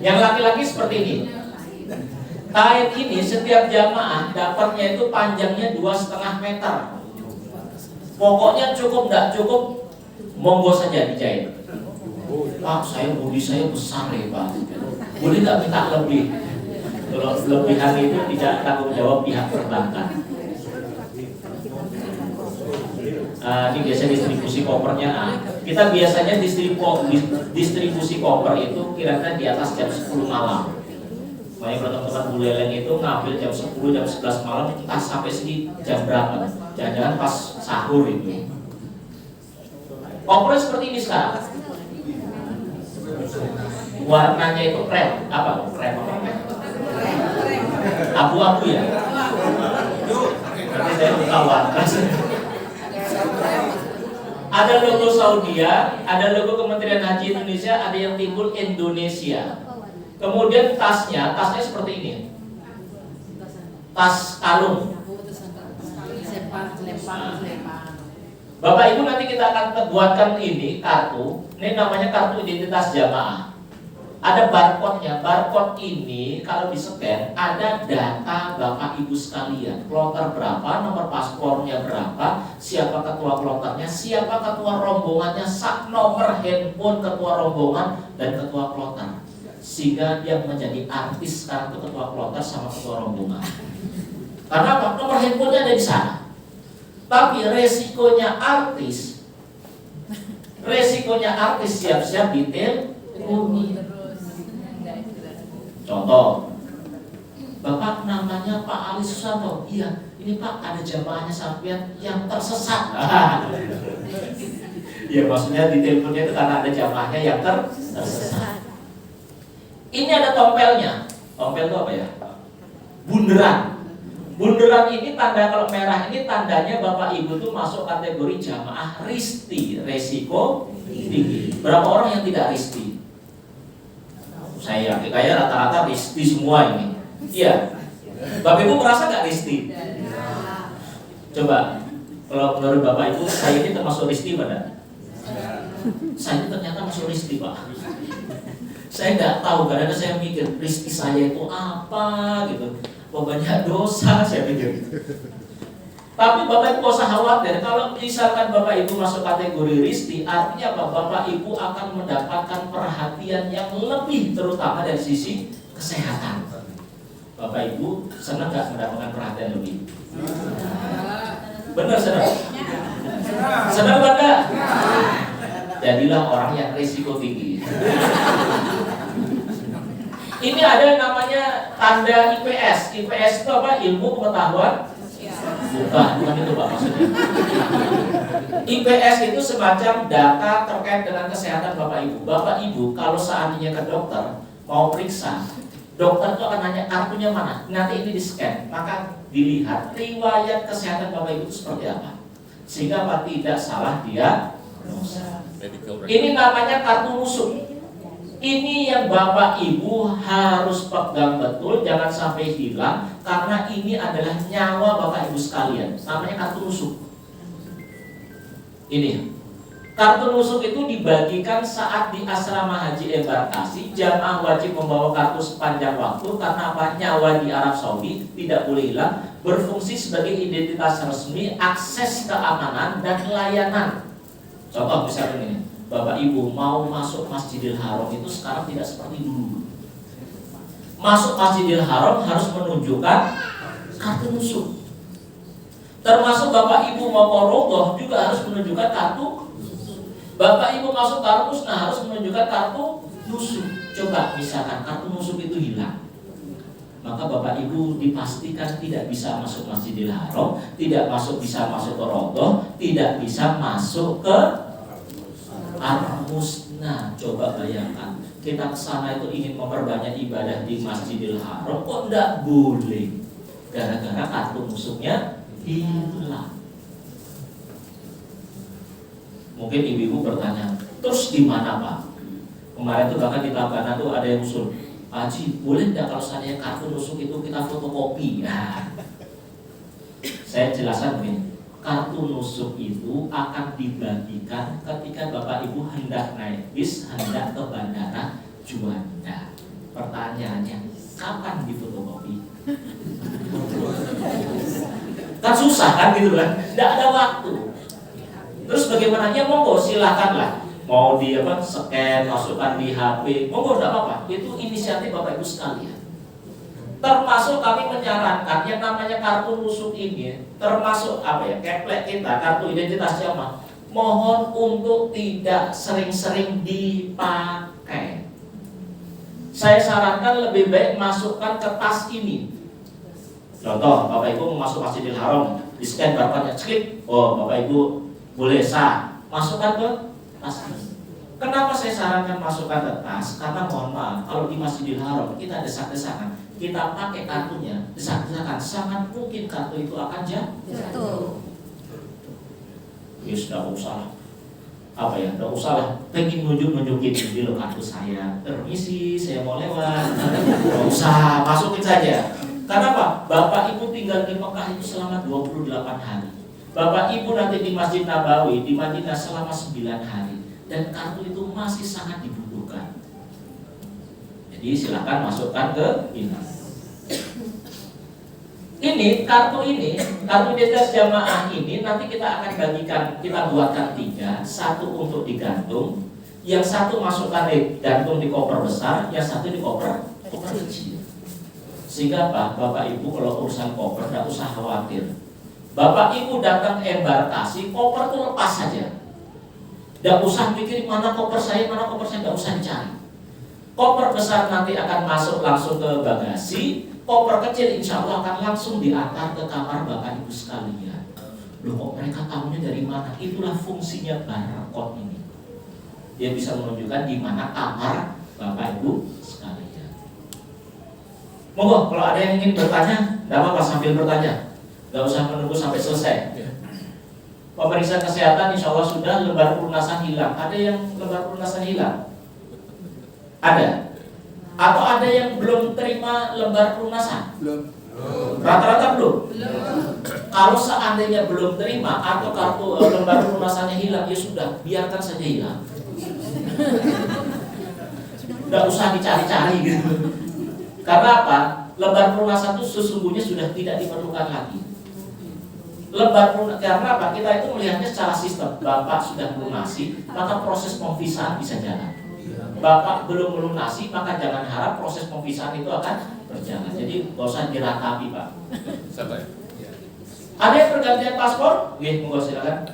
Yang laki-laki seperti ini. Kain ini setiap jamaah dapatnya itu panjangnya 2,5 meter. Pokoknya cukup nggak cukup, monggo saja dijahit. Pak, bodi saya besar ya Pak. Boleh nggak minta lebih? Kalau lebihan itu tidak tanggung jawab pihak perbankan. Ini biasa distribusi kopernya. Kita biasanya distribusi koper itu kira-kira di atas jam 10 malam. Makanya kalau teman-teman Buleleng itu ngambil jam 10, jam 11 malam, entah sampai sini jam berapa. Jangan-jangan pas sahur itu. Koper seperti ini sekarang. Warnanya itu krem. Apa? Krem apa? Abu-abu ya? Nanti saya buka warna. Ada logo Saudia, ada logo Kementerian Haji Indonesia, ada yang timbul Indonesia. Kemudian tasnya seperti ini. Tas kalung. Bapak Ibu nanti kita akan buatkan ini kartu. Ini namanya kartu identitas jamaah. Ada barcode-nya. Barcode ini kalau di-scan ada data Bapak Ibu sekalian. Kloter berapa, nomor paspornya berapa, siapa ketua kloternya, siapa ketua rombongannya, nomor handphone ketua rombongan dan ketua kloter. Sehingga dia menjadi artis sekarang itu ketua kloter sama ketua rombongan. Karena apa? Nomor handphonenya ada di sana. Tapi resikonya artis siap-siap detail bunyi. Contoh, Bapak namanya Pak Ali Susanto. Iya, ini Pak ada jamaahnya sampean yang tersesat. Iya, maksudnya di teleponnya itu karena ada jamaahnya yang tersesat. Ini ada tompelnya. Tompel itu apa ya? Bunderan. Bunderan ini tanda, kalau merah ini tandanya Bapak Ibu tuh masuk kategori jamaah risti, resiko tinggi. Berapa orang yang tidak risti? Saya yakin kayak rata-rata risti semua ini. Iya. Bapak Ibu merasa nggak risti? Coba, kalau menurut Bapak Ibu, saya ini termasuk risti pada? Saya ternyata masuk risti, Pak. Saya nggak tahu, karena saya mikir risti saya itu apa gitu. Banyak dosa, saya pikir gitu. Tapi Bapak Ibu nggak usah khawatir. Kalau misalkan Bapak Ibu masuk kategori risti, artinya apa? Bapak Ibu akan mendapatkan perhatian yang lebih, terutama dari sisi kesehatan. Bapak Ibu senang nggak mendapatkan perhatian lebih? Benar, senang? Senang enggak? Jadilah orang yang risiko tinggi. Ini ada yang namanya tanda IPS. IPS itu apa? Ilmu pengetahuan. Bukan itu Pak maksudnya. IPS itu semacam data terkait dengan kesehatan Bapak Ibu. Bapak Ibu kalau seandainya ke dokter mau periksa, dokter itu akan nanya kartunya mana. Nanti ini di-scan, maka dilihat riwayat kesehatan Bapak Ibu itu seperti apa. Sehingga Pak tidak salah dia. Ini namanya kartu musuh. Ini yang Bapak Ibu harus pegang betul, jangan sampai hilang, karena ini adalah nyawa Bapak Ibu sekalian. Namanya kartu nusuk. Ini kartu nusuk itu dibagikan saat di asrama haji embarkasi. Jamaah wajib membawa kartu sepanjang waktu, karena apa? Nyawa di Arab Saudi tidak boleh hilang, berfungsi sebagai identitas resmi, akses keamanan dan layanan. Contoh misalnya ini, Bapak Ibu mau masuk Masjidil Haram itu sekarang tidak seperti dulu. Masuk Masjidil Haram harus menunjukkan kartu nusuk. Termasuk Bapak Ibu mau Rogoh juga harus menunjukkan kartu. Bapak Ibu masuk kampus harus menunjukkan kartu nusuk. Coba misalkan kartu nusuk itu hilang, maka Bapak Ibu dipastikan tidak bisa masuk Masjidil Haram, tidak bisa masuk ke Rogoh, tidak bisa masuk ke Al-Musnah. Coba bayangkan, kita ke sana itu ingin memperbanyak ibadah di Masjidil Haram, kok tidak boleh? Gara-gara kartu nusuknya hilang. Mungkin ibu-ibu bertanya, terus di mana Pak? Kemarin tuh bahkan di Tabanan tuh ada yang usul, Pak Haji, boleh tidak kalau seandainya kartu nusuk itu kita fotokopi? Nah, saya jelaskan begini. Kartu nusuk itu akan dibagikan ketika Bapak Ibu hendak naik bis, hendak ke bandara Juanda. Pertanyaannya, kapan difotokopi? Kan susah kan gitu kan? Tidak ada waktu. Terus bagaimana? Ya monggo silakanlah. Mau di scan, masukkan di HP, monggo tidak apa-apa. Itu inisiatif Bapak Ibu sekalian. Termasuk kami menyarankan yang namanya kartu nusuk ini, termasuk keplek kita, kartu identitas jamaah, mohon untuk tidak sering-sering dipakai. Saya sarankan lebih baik masukkan ke tas ini. Contoh, Bapak Ibu mau masuk Masjidil Haram, di scan barcode-nya, klik, oh Bapak Ibu boleh sah, masukkan ke tas ini. Kenapa saya sarankan masukkan ke tas? Karena mohon maaf, kalau di Masjidil Haram kita desak-desakan, kita pakai kartunya, desak-desakan, sangat mungkin kartu itu akan jatuh. Ya sudah usah tidak usah lah, pengen nunjukin ini loh kartu saya, permisi saya mau lewat, tidak usah, masukin saja. Karena apa? Bapak Ibu tinggal di Mekah itu selama 28 hari. Bapak Ibu nanti di Masjid Nabawi, di Madinah selama 9 hari. Dan kartu itu masih sangat dibutuhkan. Jadi silakan masukkan ke ini. Ini, kartu identitas jamaah ini nanti kita akan bagikan, kita buatkan 3, 1 untuk digantung, yang 1 masukkan gantung di koper besar, yang 1 di koper kecil. Sehingga Bapak Ibu kalau urusan koper tidak usah khawatir. Bapak Ibu datang embarkasi, koper itu lepas saja. Tidak usah pikir mana koper saya, tidak usah dicari. Koper besar nanti akan masuk langsung ke bagasi. Koper kecil insya Allah akan langsung diantar ke kamar Bapak Ibu sekalian. Loh kok mereka tahunya dari mana? Itulah fungsinya barcode ini. Dia bisa menunjukkan di mana kamar Bapak Ibu sekalian. Monggo kalau ada yang ingin bertanya, tidak apa-apa sambil bertanya. Tidak usah menunggu sampai selesai. Pemeriksaan kesehatan insya Allah sudah, lembar pelunasan hilang. Ada yang lembar pelunasan hilang? Ada? Atau ada yang belum terima lembar pelunasan? Belum. Rata-rata belum? Kalau seandainya belum terima atau kartu lembar pelunasannya hilang, ya sudah, biarkan saja hilang. Tidak usah dicari-cari gitu. Karena apa? Lembar pelunasan itu sesungguhnya sudah tidak diperlukan lagi. Lembar pelunasan, karena apa? Kita itu melihatnya secara sistem. Bapak sudah melunasi, maka proses pemvisaan bisa jalan. Bapak belum melunasi, maka jangan harap proses pemvisaan itu akan berjalan. Jadi nggak usah diratapi, Pak. Santai. Ada yang pergantian paspor? Monggo silakan.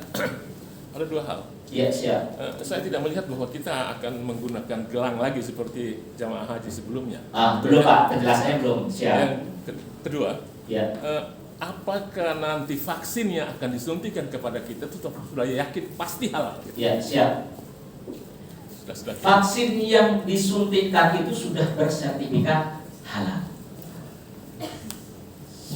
Ada 2 hal. Iya, siap. Saya tidak melihat bahwa kita akan menggunakan gelang lagi seperti jamaah haji sebelumnya. Belum Pak, penjelasannya belum. Siap. Yang kedua, ya. Apakah nanti vaksin yang akan disuntikan kepada kita itu sudah yakin pasti halal? Ya, siap. Sudah. Vaksin yang disuntikan itu sudah bersertifikat halal.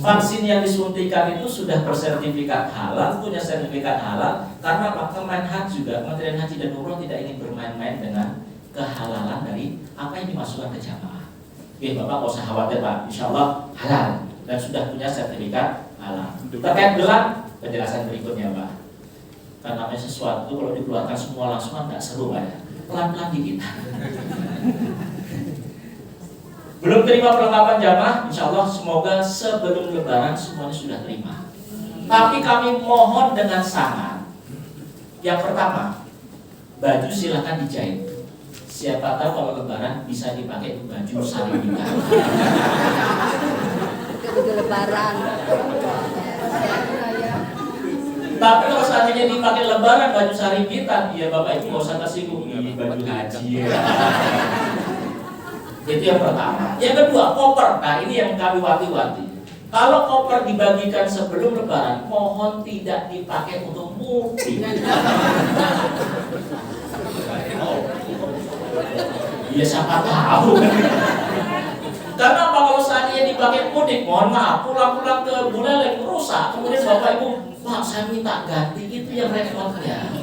Vaksin yang disuntikan itu sudah bersertifikat halal, punya sertifikat halal. Karena Pak Kemenhan juga, Kementerian Haji dan Umroh tidak ingin bermain-main dengan kehalalan dari apa yang dimasukkan ke jamaah. Oke, Bapak nggak usah khawatir Pak, insya Allah halal dan sudah punya sertifikat halal. Terkait gelang, penjelasan berikutnya Pak. Karena namanya sesuatu kalau dikeluarkan semua langsung nggak seru Pak ya. Pelan-pelan dikit. Belum terima perlengkapan jamaah, insya Allah semoga sebelum lebaran semuanya sudah terima. Tapi kami mohon dengan sangat. Yang pertama, baju silahkan dijahit. Siapa tahu kalau lebaran bisa dipakai baju sari nikah. Baju lebaran. Tapi kalau seandainya dipakai lebaran baju sari kita, ya Bapak Ibu nggak usah tersinggung. Ini baju haji ya. Itu yang pertama. Yang kedua, koper. Nah ini yang kami wanti-wanti. Kalau koper dibagikan sebelum lebaran, mohon tidak dipakai untuk mudik. Ya siapa tahu. Karena apa kalau seandainya dipakai mudik, mohon maaf, pulang-pulang ke Buleleng rusak. Kemudian Bapak Ibu, Pak saya minta ganti, itu yang repotnya.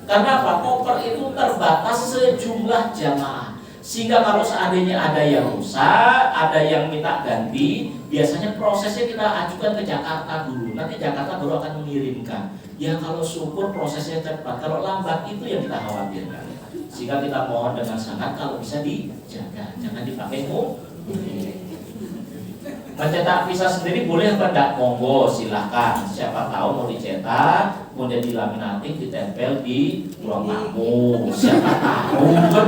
Karena apa? Koper itu terbatas sejumlah jamaah. Sehingga kalau seandainya ada yang rusak, ada yang minta ganti, biasanya prosesnya kita ajukan ke Jakarta dulu. Nanti Jakarta baru akan mengirimkan. Ya kalau syukur prosesnya cepat, kalau lambat itu yang kita khawatirkan. Sehingga kita mohon dengan sangat kalau bisa dijaga, jangan dipakai mencetak visa sendiri boleh apa enggak? Monggo silahkan. Siapa tahu mau dicetak, kemudian dilaminating, ditempel di ruang tamu. Siapa tahu kan?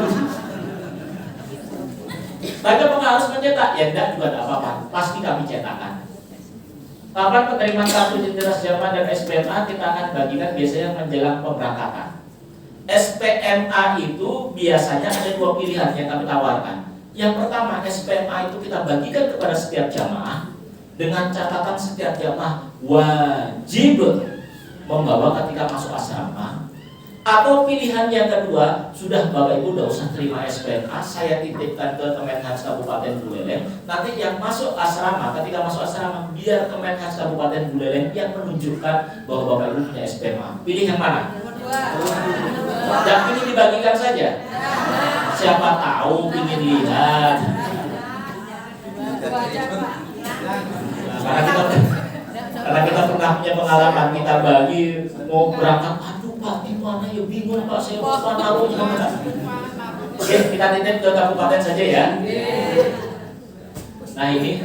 Tapi apakah harus mencetak? Ya enggak juga tidak apa-apa. Pasti kami cetakkan. Kapan penerimaan kartu identitas jamaah dan SPMA kita akan bagikan biasanya menjelang pemberangkatan. SPMA itu biasanya ada 2 pilihan yang kami tawarkan. Yang pertama, SPMA itu kita bagikan kepada setiap jamaah dengan catatan setiap jamaah wajib membawa ketika masuk asrama. Atau pilihan yang kedua, sudah Bapak Ibu tidak usah terima SPMA, saya titipkan ke Kemenhas Kabupaten Buleleng. Nanti yang masuk asrama, ketika masuk asrama, biar Kemenhas Kabupaten Buleleng yang menunjukkan bahwa Bapak Ibu punya SPMA. Pilih yang mana? Dan ini dibagikan saja. Siapa tahu ingin lihat. Karena kita Karena kita pernah punya pengalaman, kita bagi mau berangkat, aduh Pak, gimana ya, bingung Pak, saya lupa naruhnya. Oke, kita titip ke kabupaten saja ya. Nah ini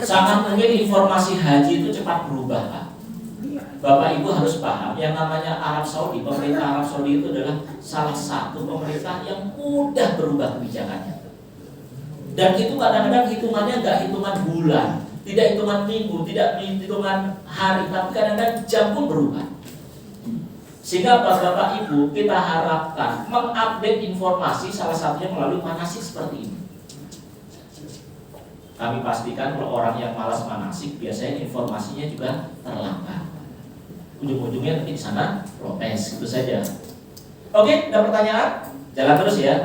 sangat mungkin informasi haji itu cepat berubah Pak. Bapak Ibu harus paham, yang namanya Arab Saudi, pemerintah Arab Saudi itu adalah salah satu pemerintah yang mudah berubah kebijakannya. Dan itu kadang-kadang hitungannya nggak hitungan bulan, tidak hitungan minggu, tidak hitungan hari, tapi kadang-kadang jam pun berubah. Sehingga Bapak Ibu kita harapkan mengupdate informasi salah satunya melalui manasik seperti ini. Kami pastikan kalau orang yang malas manasik biasanya informasinya juga terlambat. Ujung-ujungnya nanti di sana protes, itu saja. Oke, ada pertanyaan? Jalan terus ya.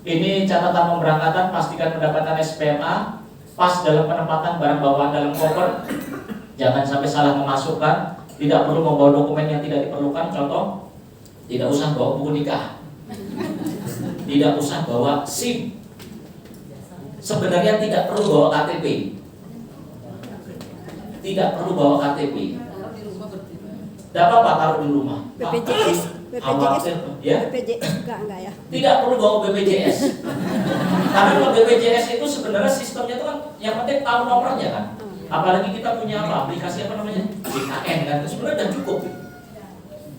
Ini catatan pemberangkatan, pastikan mendapatkan SPMA, pas dalam penempatan barang bawaan dalam koper, jangan sampai salah memasukkan, tidak perlu membawa dokumen yang tidak diperlukan. Contoh, tidak usah bawa buku nikah, tidak usah bawa SIM. Sebenarnya tidak perlu bawa KTP, tidak perlu bawa KTP. Tidak apa-apa taruh di rumah. BPJS Ya? BPJS enggak ya? Tidak perlu bawa BPJS. Karena kalau BPJS itu sebenarnya sistemnya itu kan yang penting tahu nomornya kan. Apalagi kita punya apa? Aplikasi apa namanya? BKN kan. Itu sebenarnya sudah cukup.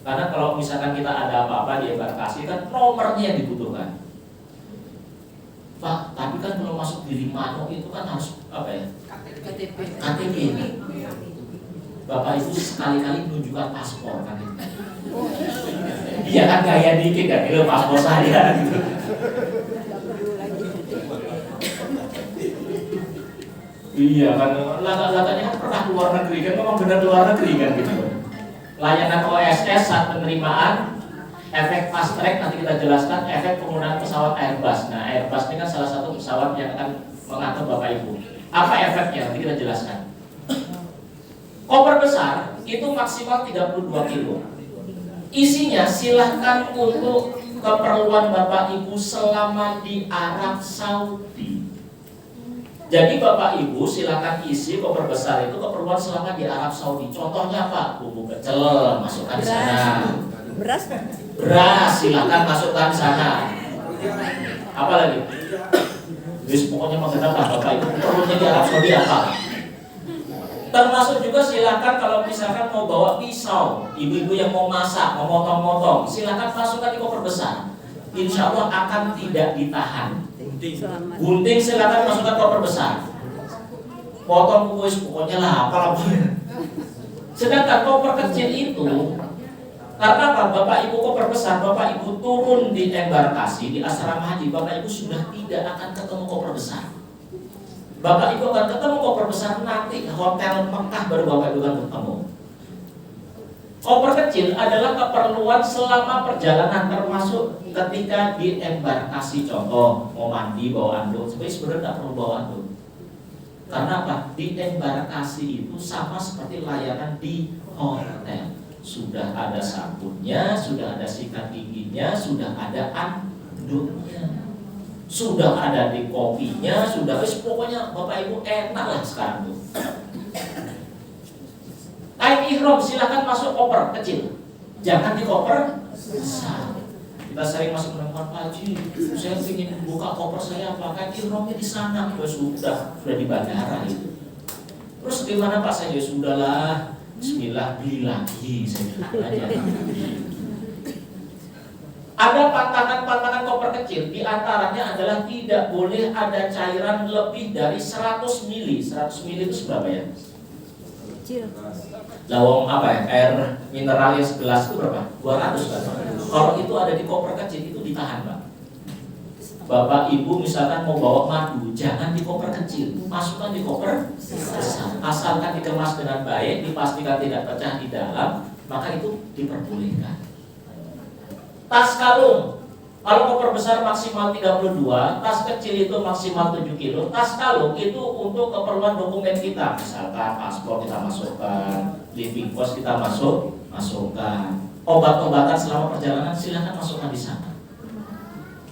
Karena kalau misalkan kita ada apa-apa di embarkasi kan nomornya yang dibutuhkan. Pak, tapi kan kalau masuk di Limano itu kan harus apa ya? KTP. Bapak Ibu sekali-kali menunjukkan paspor kan itu. Iya kan gaya dikit kan, itu paspor saya gitu. Iya kan, latar-latarnya kan pernah keluar negeri kan, memang benar keluar negeri kan gitu. Layanan OSS saat penerimaan, efek fast track nanti kita jelaskan, efek penggunaan pesawat Airbus. Nah Airbus ini kan salah satu pesawat yang akan mengangkut Bapak Ibu. Apa efeknya? Nanti kita jelaskan. Koper besar itu maksimal 32 kilo. Isinya silahkan untuk keperluan Bapak Ibu selama di Arab Saudi. Jadi Bapak Ibu silahkan isi koper besar itu keperluan selama di Arab Saudi. Contohnya apa? Bumbu pecel masukkan di sana. Beras silahkan masukkan di sana. Apa lagi? Wis pokoknya mengenal Bapak Ibu perlunya di Arab Saudi apa? Termasuk juga silakan kalau misalkan mau bawa pisau, ibu-ibu yang mau masak, mau motong-motong, silakan masukkan di koper besar. Insya Allah akan tidak ditahan. Gunting silakan masukkan koper besar. Potong kuis pokoknya lah, apalah. Sedangkan koper kecil itu, karena apa? Bapak Ibu koper besar, Bapak Ibu turun di embarkasi di asrama haji, Bapak Ibu sudah tidak akan ketemu koper besar. Bapak Ibu akan ketemu koper besar nanti hotel Mekah baru Bapak Ibu akan ketemu. Koper kecil adalah keperluan selama perjalanan, termasuk ketika di embarkasi. Contoh mau mandi bawa anduk, sebenarnya tidak perlu bawa anduk. Karena apa? Di embarkasi itu sama seperti layanan di hotel. Sudah ada sabunnya, sudah ada sikat giginya, sudah ada anduknya, sudah ada di kopinya, sudah pokoknya Bapak Ibu enak lah sekarang tuh. Kain ihram silakan masuk koper kecil, jangan di koper besar. Kita sering masuk menemukan Pak Haji, saya ingin buka koper saya, pakai ihramnya di sana. Sudah di bandara itu. Terus gimana Pak? Saya sudahlah, Bismillah, beli lagi saya aja. Ada pantangan-pantangan koper kecil, di antaranya adalah tidak boleh ada cairan lebih dari 100 mili. 100 mili itu seberapa ya? Kecil. Lawang apa ya? Air mineral yang segelas itu berapa? 200 kan? Kalau itu ada di koper kecil itu ditahan Pak. Bapak Ibu misalkan mau bawa madu, jangan di koper kecil, masukkan di koper besar. Asalkan dikemas dengan baik, dipastikan tidak pecah di dalam, maka itu diperbolehkan. Tas kalung, kalau koper besar maksimal 32, tas kecil itu maksimal 7 kilo. Tas kalung itu untuk keperluan dokumen kita, misalkan paspor kita masukkan, living cost kita masukkan, obat-obatan selama perjalanan silakan masukkan di sana.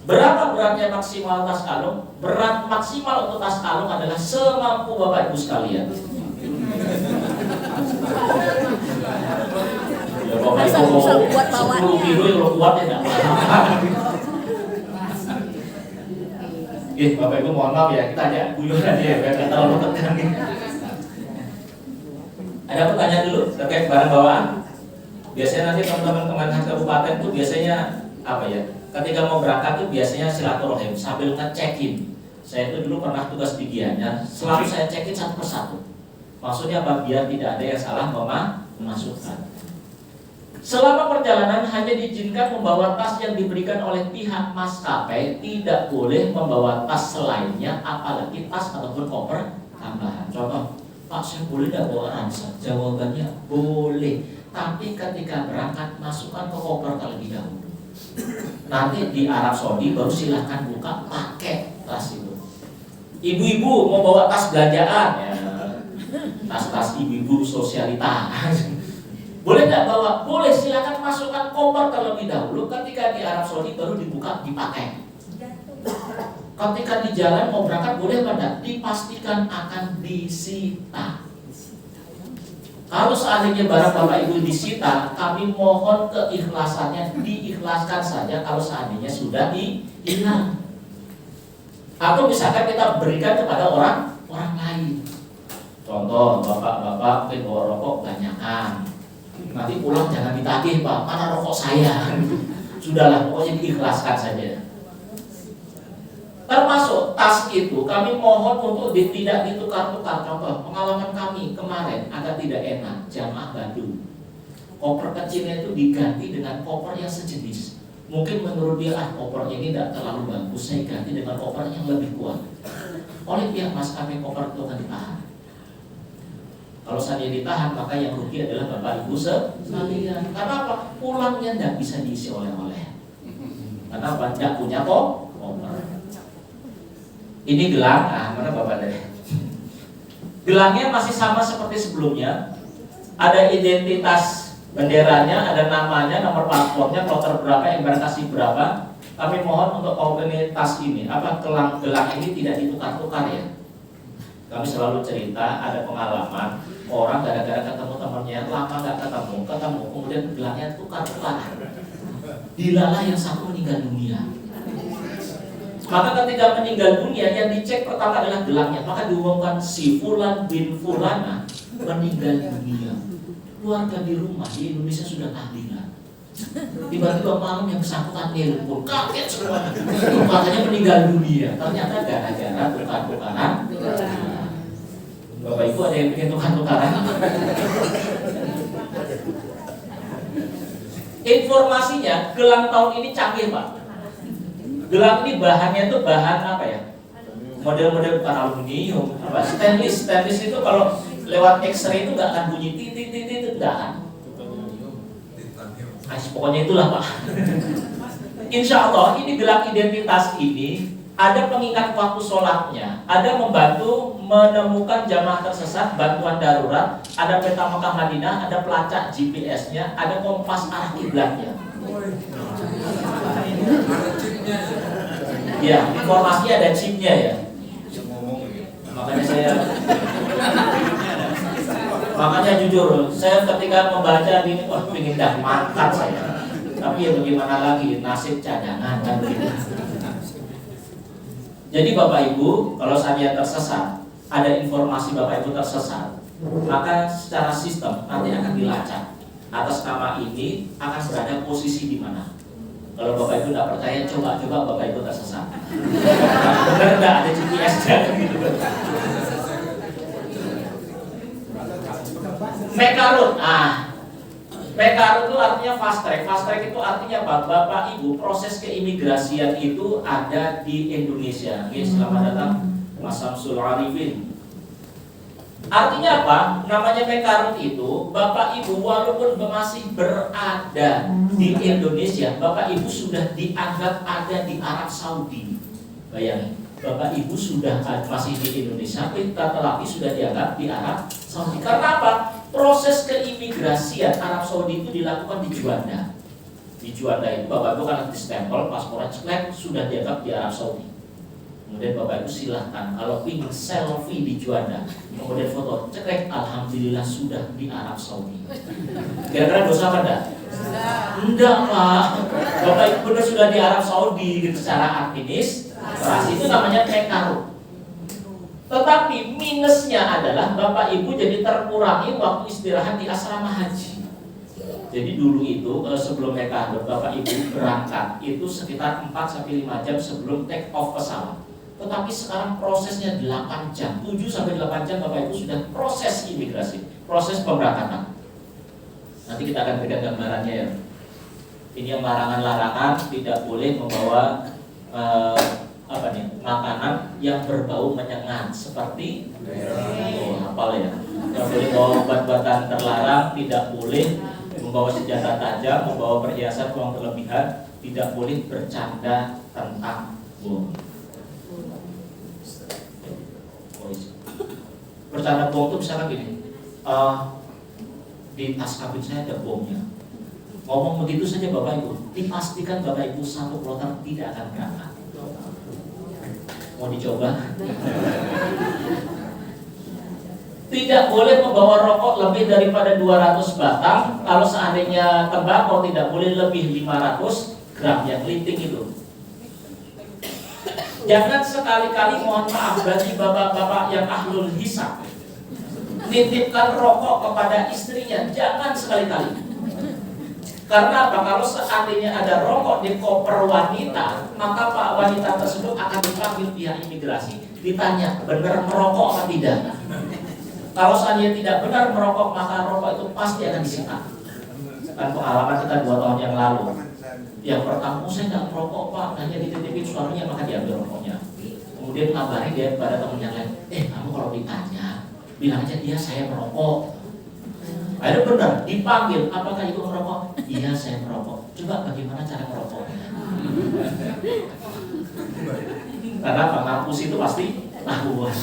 Berapa beratnya maksimal tas kalung? Berat maksimal untuk tas kalung adalah semampu Bapak Ibu sekalian. Ya Bapak Ibu Asal bisa kuat 10 bawanya. kilo kalau kuat ya enggak apa-apa. Bapak Ibu mohon maaf ya, kita aja guyonan ya, biar nggak terlalu tegang nih. Ada pertanyaan dulu terkait barang bawaan? Biasanya nanti teman-teman Kemenhan Kabupaten tuh biasanya apa ya? Ketika mau berangkat tuh biasanya silaturahim sambil ngecekin. Saya itu dulu pernah tugas di Gianyar, selalu saya cekin satu persatu. Maksudnya apa? Biar tidak ada yang salah memasukkan. Selama perjalanan hanya diizinkan membawa tas yang diberikan oleh pihak maskapai, tidak boleh membawa tas selainnya, apalagi tas ataupun koper tambahan. Contoh, Pak, saya boleh tidak bawa ransel? Jawabannya boleh, tapi ketika berangkat masukkan ke koper terlebih dahulu. Nanti di Arab Saudi baru silahkan buka pakai tas itu. Ibu-ibu mau bawa tas belanjaan, ya, tas-tas ibu-ibu sosialita. Boleh nggak bawa? Boleh, silakan masukkan koper terlebih dahulu. Ketika di Arab Saudi baru dibuka, dipakai. Ketika di jalan mau berangkat boleh apa enggak? Dipastikan akan disita. Kalau seandainya barang Bapak Ibu disita, kami mohon keikhlasannya diikhlaskan saja kalau seandainya sudah hilang. Atau misalkan kita berikan kepada orang lain. Contoh, bapak-bapak mungkin bawa rokok banyakan. Nanti pulang jangan ditagih, Pak, mana rokok saya? Sudahlah, pokoknya diikhlaskan saja. Termasuk tas itu kami mohon untuk tidak ditukar-tukar. Contoh, pengalaman kami kemarin agak tidak enak, jamaah Badung. Koper kecilnya itu diganti dengan koper yang sejenis. Mungkin menurut dia, kopernya ini tidak terlalu bagus, saya ganti dengan koper yang lebih kuat. Oleh pihak maskapai, koper itu akan ditahan. Kalau saya ditahan, maka yang rugi adalah Bapak Ibu sekalian. Karena apa? Pulangnya tidak bisa diisi oleh-oleh. Karena apa? Tidak punya koper. Ini gelang, mana Bapak tadi? Gelangnya masih sama seperti sebelumnya. Ada identitas benderanya, ada namanya, nomor paspornya, kloter berapa, embarkasi berapa. Kami mohon untuk komunitas ini, gelang ini tidak ditukar-tukar ya. Kami selalu cerita, ada pengalaman orang gara-gara ketemu temannya lama nggak ketemu, kemudian gelangnya tukar-tukar. Dilalah yang satu meninggal dunia. Maka ketika meninggal dunia yang dicek pertama adalah gelangnya. Maka diumumkan si Fulan bin Fulana meninggal dunia. Keluarga di rumah di Indonesia sudah tahlilan. Tiba-tiba malam yang bersangkutan nelpon, kaget semua. Katanya meninggal dunia. Ternyata gara-gara tukar-tukaran. Bapak Ibu ada yang bikin tukar-tukaran? Informasinya gelang tahun ini canggih, Pak. Gelang ini bahannya itu bahan apa ya? Model-model bukan aluminium, stainless. Stainless itu kalau lewat X-ray itu nggak akan bunyi titit, nggak akan. Pokoknya itulah, Pak. Insya Allah ini gelang identitas ini ada pengingat waktu sholatnya, ada membantu menemukan jamaah tersesat, bantuan darurat, ada peta Mekah Madinah, ada pelacak GPS-nya, ada kompas arah kiblatnya. Ya, informasinya ada chipnya ya. Makanya jujur, saya ketika membaca ini, pengen dah mangkat saya. Tapi ya bagaimana lagi, nasib cadangan kan begitu. Jadi Bapak Ibu, kalau saya tersesat, ada informasi Bapak Ibu tersesat, maka secara sistem nanti akan dilacak. Atas nama ini akan berada posisi di mana. Kalau Bapak Ibu tidak percaya, coba Bapak Ibu tersesat. Benar nggak ada GPS-nya gitu. Mekarut, Mekarut itu artinya fast track. Fast track itu artinya apa? Bapak Ibu, proses keimigrasian itu ada di Indonesia. Oke, selamat datang Mas Samsul Arifin. Artinya apa? Namanya Mekarut itu, Bapak Ibu walaupun masih berada di Indonesia, Bapak Ibu sudah dianggap ada di Arab Saudi. Bayangin, Bapak Ibu sudah masih di Indonesia, tetapi sudah dianggap di Arab Saudi. Karena apa? Proses keimigrasian Arab Saudi itu dilakukan di Juanda. Di Juanda itu Bapak Ibu kan stempel paspornya ceklek sudah dianggap di Arab Saudi. Kemudian Bapak Ibu silahkan kalau ingin selfie di Juanda, kemudian foto ceklek, alhamdulillah sudah di Arab Saudi. Kira-kira dosa apa enggak? Enggak Pak. Bapak Ibu benar sudah di Arab Saudi gitu secara administrasi, itu namanya tekaru. Tetapi minusnya adalah Bapak Ibu jadi terkurangi waktu istirahat di asrama haji. Jadi dulu itu sebelum nikah Bapak Ibu berangkat itu sekitar 4-5 jam sebelum take off pesawat. Tetapi sekarang prosesnya 8 jam, 7-8 jam Bapak Ibu sudah proses imigrasi, proses pemberangkatan. Nanti kita akan berikan gambarannya ya. Ini yang larangan-larangan, tidak boleh membawa makanan yang berbau menyengat seperti hafal ya. Tidak boleh bawa obat-obatan terlarang, tidak boleh membawa senjata tajam, membawa perhiasan uang berlebihan, tidak boleh bercanda tentang bom. Bercanda bom itu misalkan gini, di tas kabin saya ada bomnya. Ngomong begitu saja Bapak Ibu, dipastikan Bapak Ibu satu kloter tidak akan berangkat. Mau dicoba? Tidak boleh membawa rokok lebih daripada 200 batang. Kalau seandainya tembakau tidak boleh lebih 500 gram yang linting itu. Jangan sekali-kali, mohon maaf bagi bapak-bapak yang ahlul hisab, nitipkan rokok kepada istrinya. Jangan sekali-kali. Karena apa? Kalau seandainya ada rokok di koper wanita, maka Pak wanita tersebut akan dipanggil pihak imigrasi, ditanya benar merokok atau tidak. Kalau seandainya tidak benar merokok, maka rokok itu pasti akan disita. Kan pengalaman kita 2 tahun yang lalu. Yang pertama, saya nggak merokok Pak, hanya dititipin suaminya maka diambil rokoknya. Kemudian ngabarin dia pada teman yang lain, kamu kalau ditanya, bilang aja dia saya merokok. Akhirnya benar, dipanggil, apakah itu merokok? Iya saya merokok. Coba bagaimana cara merokoknya? Karena penghapus itu pasti tahuan.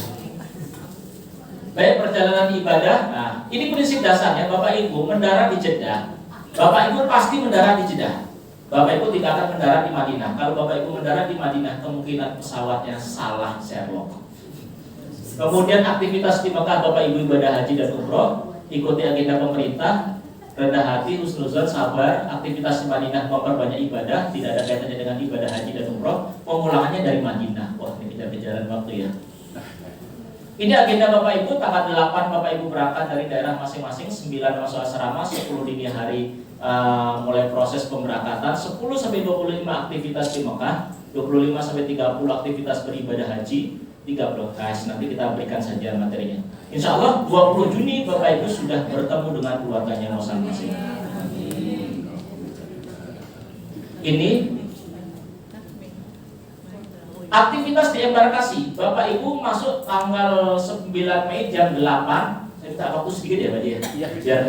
Baik, perjalanan ibadah. Nah, ini prinsip dasarnya. Bapak Ibu mendarat di Jeddah, Bapak Ibu pasti mendarat di Jeddah. Bapak Ibu tidak akan mendarat di Madinah. Kalau Bapak Ibu mendarat di Madinah, kemungkinan pesawatnya salah Sherlock. Kemudian aktivitas di Mekah Bapak Ibu ibadah haji dan umroh, ikuti agenda pemerintah, rendah hati, husnuzon, sabar. Aktivitas di Madinah memperbanyak ibadah, tidak ada kaitannya dengan ibadah haji dan umroh. Pemulangannya dari Madinah. Wah, ini kejar-kejaran waktu ya. Ini agenda Bapak Ibu, tanggal 8 Bapak Ibu berangkat dari daerah masing-masing, 9 masuk asrama, 10 dini hari mulai proses pemberangkatan, 10-25 aktivitas di Mekah, 25-30 aktivitas beribadah haji, 30 guys, nanti kita berikan saja materinya. Insya Allah 20 Juni Bapak Ibu sudah bertemu dengan keluarganya masing-masing. Ini aktivitas di embarkasi. Bapak Ibu masuk tanggal 9 Mei jam 8. Saya minta waktu sedikit ya Pak ya. Biar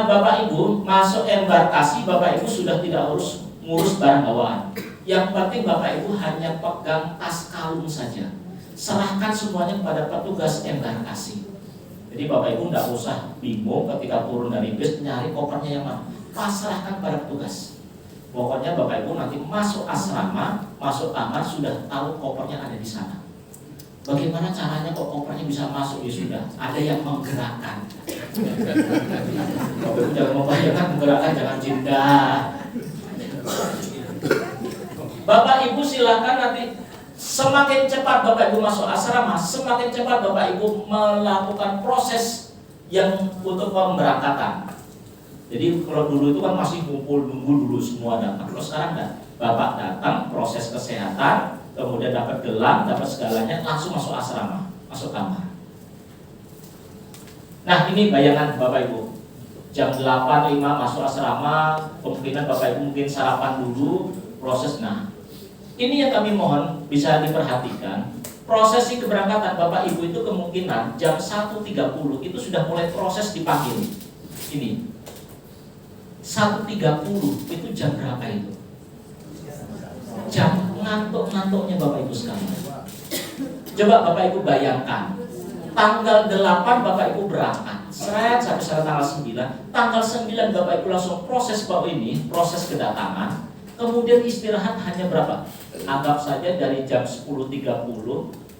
Bapak Ibu masuk embarkasi, Bapak Ibu sudah tidak harus ngurus barang bawaan. Yang penting Bapak Ibu hanya pegang tas kalung saja. Serahkan semuanya kepada petugas embarkasi. Jadi Bapak Ibu tidak usah bingung ketika turun dari bis nyari kopernya yang mana. Pasrahkan pada petugas. Pokoknya Bapak Ibu nanti masuk asrama, masuk kamar sudah tahu kopernya ada di sana. Bagaimana caranya kok kopernya bisa masuk? Ya sudah, ada yang menggerakkan. Bapak Ibu jangan membayangkan menggerakkan, jangan cinta. Bapak Ibu silakan nanti semakin cepat Bapak Ibu masuk asrama, semakin cepat Bapak Ibu melakukan proses yang untuk pemberangkatan. Jadi kalau dulu itu kan masih ngumpul nunggu dulu semua datang. Kalau sekarang enggak, Bapak datang proses kesehatan, kemudian dapat gelang, dapat segalanya, langsung masuk asrama, masuk kamar. Nah ini bayangan Bapak Ibu. Jam 8.05 masuk asrama, kemungkinan Bapak Ibu mungkin sarapan dulu, proses. Nah ini yang kami mohon bisa diperhatikan. Prosesi keberangkatan Bapak Ibu itu kemungkinan jam 1.30 itu sudah mulai proses dipanggil. Ini 1.30 itu jam berapa itu? Jam ngantuk-ngantuknya Bapak Ibu sekalian. Coba Bapak Ibu bayangkan, tanggal 8 Bapak Ibu berangkat, Seret sampai tanggal 9. Tanggal 9 Bapak Ibu langsung proses bau ini, proses kedatangan. Kemudian istirahat hanya berapa? Anggap saja dari jam 10.30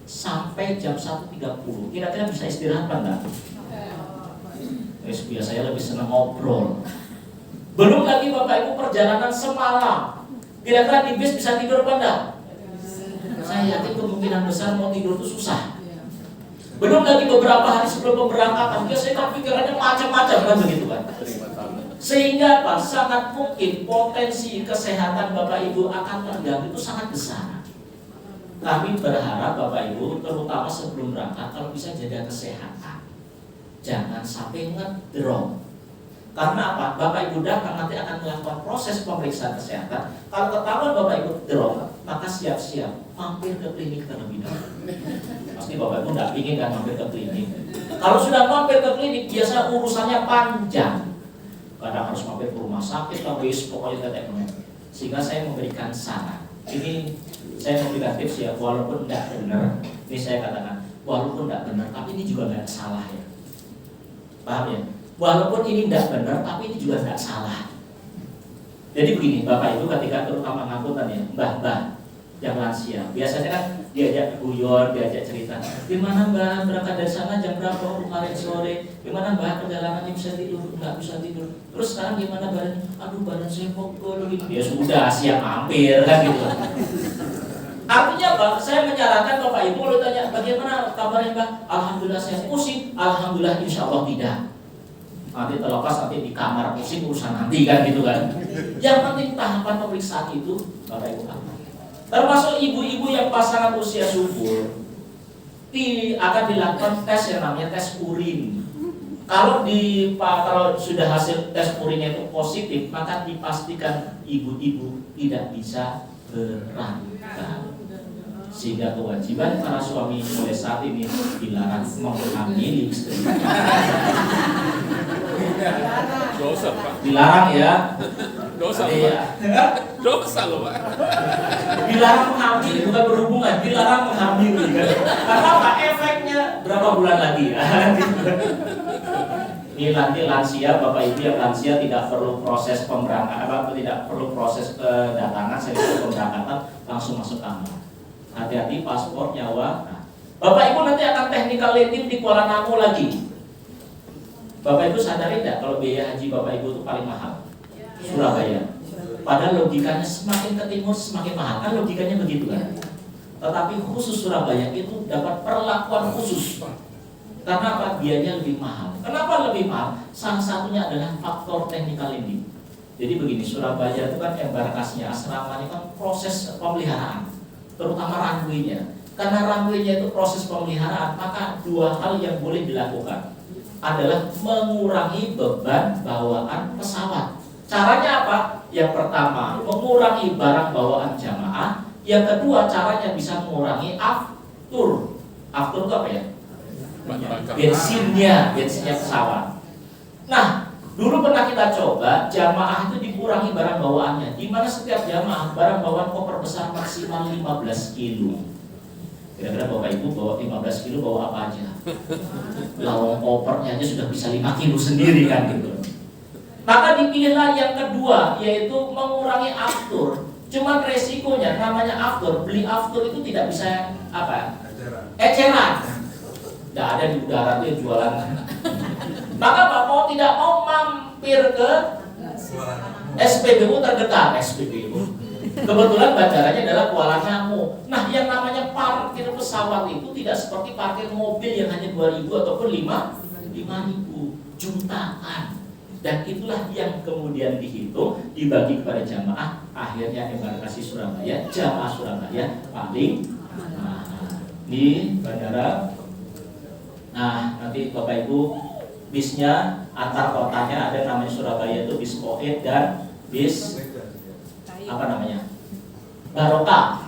sampai jam 1.30. Kira-kira bisa istirahat apa enggak? Biasanya lebih senang ngobrol. Belum lagi Bapak Ibu perjalanan semalam. Kira-kira di bis bisa tidur apa enggak? Saya yakin kemungkinan besar mau tidur itu susah. Belum lagi beberapa hari sebelum pemberangkatan, biasanya kan pikirannya macam-macam kan begitu kan. Sehingga Pak, sangat mungkin potensi kesehatan Bapak Ibu akan terganggu itu sangat besar. Kami berharap Bapak Ibu, terutama sebelum berangkat, kalau bisa jaga kesehatan. Jangan sampai ngedrop. Karena apa? Bapak Ibu datang nanti akan melakukan proses pemeriksaan kesehatan. Kalau ketahuan Bapak Ibu drop, maka siap-siap mampir ke klinik terlebih dahulu. Pasti Bapak Ibu tidak ingin kan mampir ke klinik. Kalau sudah mampir ke klinik, biasa urusannya panjang. Kadang harus mampir ke rumah sakit, pokoknya tetek. Sehingga saya memberikan saran. Ini saya memberikan tips ya, walaupun tidak benar. Ini saya katakan, walaupun tidak benar, tapi ini juga tidak salah ya. Paham ya? Walaupun ini tidak benar, tapi ini juga tidak salah. Jadi begini, Bapak Ibu ketika terutama ngangkutan ya, mbah-mbah yang lansia, biasanya kan diajak guyon, diajak cerita. Gimana Mbah berangkat dari sana jam berapa? Kemarin sore. Gimana Mbah perjalanannya bisa tidur? Nggak bisa tidur. Terus sekarang gimana badan? Aduh badan saya pokok gitu. Ya sudah siap mampir kan gitu. Artinya Pak, saya menyarankan Bapak Ibu kalau tanya bagaimana kabarnya Mbah? Alhamdulillah saya pusing. Alhamdulillah insya Allah tidak. Nanti terlepas nanti di kamar pusing urusan nanti kan gitu kan. Yang penting tahapan pemeriksaan itu Bapak Ibu akan. Termasuk ibu-ibu yang pasangan usia subur akan dilakukan tes yang namanya tes urin. Kalau sudah hasil tes urinnya itu positif, maka dipastikan ibu-ibu tidak bisa berangkat. Sehingga kewajiban para suami mulai saat ini dilarang menghamili istri. Dosa Pak. Dilarang ya. Dosa Pak. Ya. Dosa loh Pak. Dilarang menghamili bukan berhubungan, dilarang menghamili kan. Karena apa efeknya berapa bulan lagi ya. Ini nanti lansia, Bapak Ibu yang lansia tidak perlu proses pemberangkatan, tidak perlu proses kedatangan, saya pemberangkatan langsung masuk kamar. Hati-hati paspor, nyawa. Nah, Bapak Ibu nanti akan technical landing di Kuala Namu lagi. Bapak Ibu sadari tidak kalau biaya haji Bapak Ibu itu paling mahal? Surabaya. Padahal logikanya semakin ke timur semakin mahal, kan logikanya begitu kan? Tetapi khusus Surabaya itu dapat perlakuan khusus. Karena apa? Biayanya lebih mahal. Kenapa lebih mahal? Salah satunya adalah faktor technical landing. Jadi begini, Surabaya itu kan embarkasinya, asramanya kan proses pemeliharaan, terutama runway-nya. Karena runway-nya itu proses pemeliharaan, maka dua hal yang boleh dilakukan adalah mengurangi beban bawaan pesawat. Caranya apa? Yang pertama, mengurangi barang bawaan jamaah. Yang kedua, caranya bisa mengurangi aftur. Aftur itu apa ya? Bensinnya pesawat. Nah, dulu pernah kita coba jamaah itu dikurangi barang bawaannya. Di mana setiap jamaah barang bawaan koper besar maksimal 15 kilo. Kira-kira Bapak Ibu bawa 15 kilo bawa apa aja? Lawang kopernya aja sudah bisa 5 kilo sendiri kan gitu. Maka dipilihlah yang kedua, yaitu mengurangi aftur. Cuman resikonya namanya aftur, beli aftur itu tidak bisa apa? Eceran. Tidak ada di udara itu yang jualan. Maka Bapak tidak mau mampir ke SPBU terdekat. SPBU. Kebetulan bandaranya adalah Kuala Namu. Nah, yang namanya parkir pesawat itu tidak seperti parkir mobil yang hanya 2.000 ataupun 5.000 jutaan. Dan itulah yang kemudian dihitung, dibagi kepada jamaah. Akhirnya embarkasi Surabaya, jamaah Surabaya paling mahal. Di bandara. Nah, nanti Bapak Ibu bisnya antar kotanya ada namanya Surabaya itu bis Koet dan bis apa namanya? Barokah.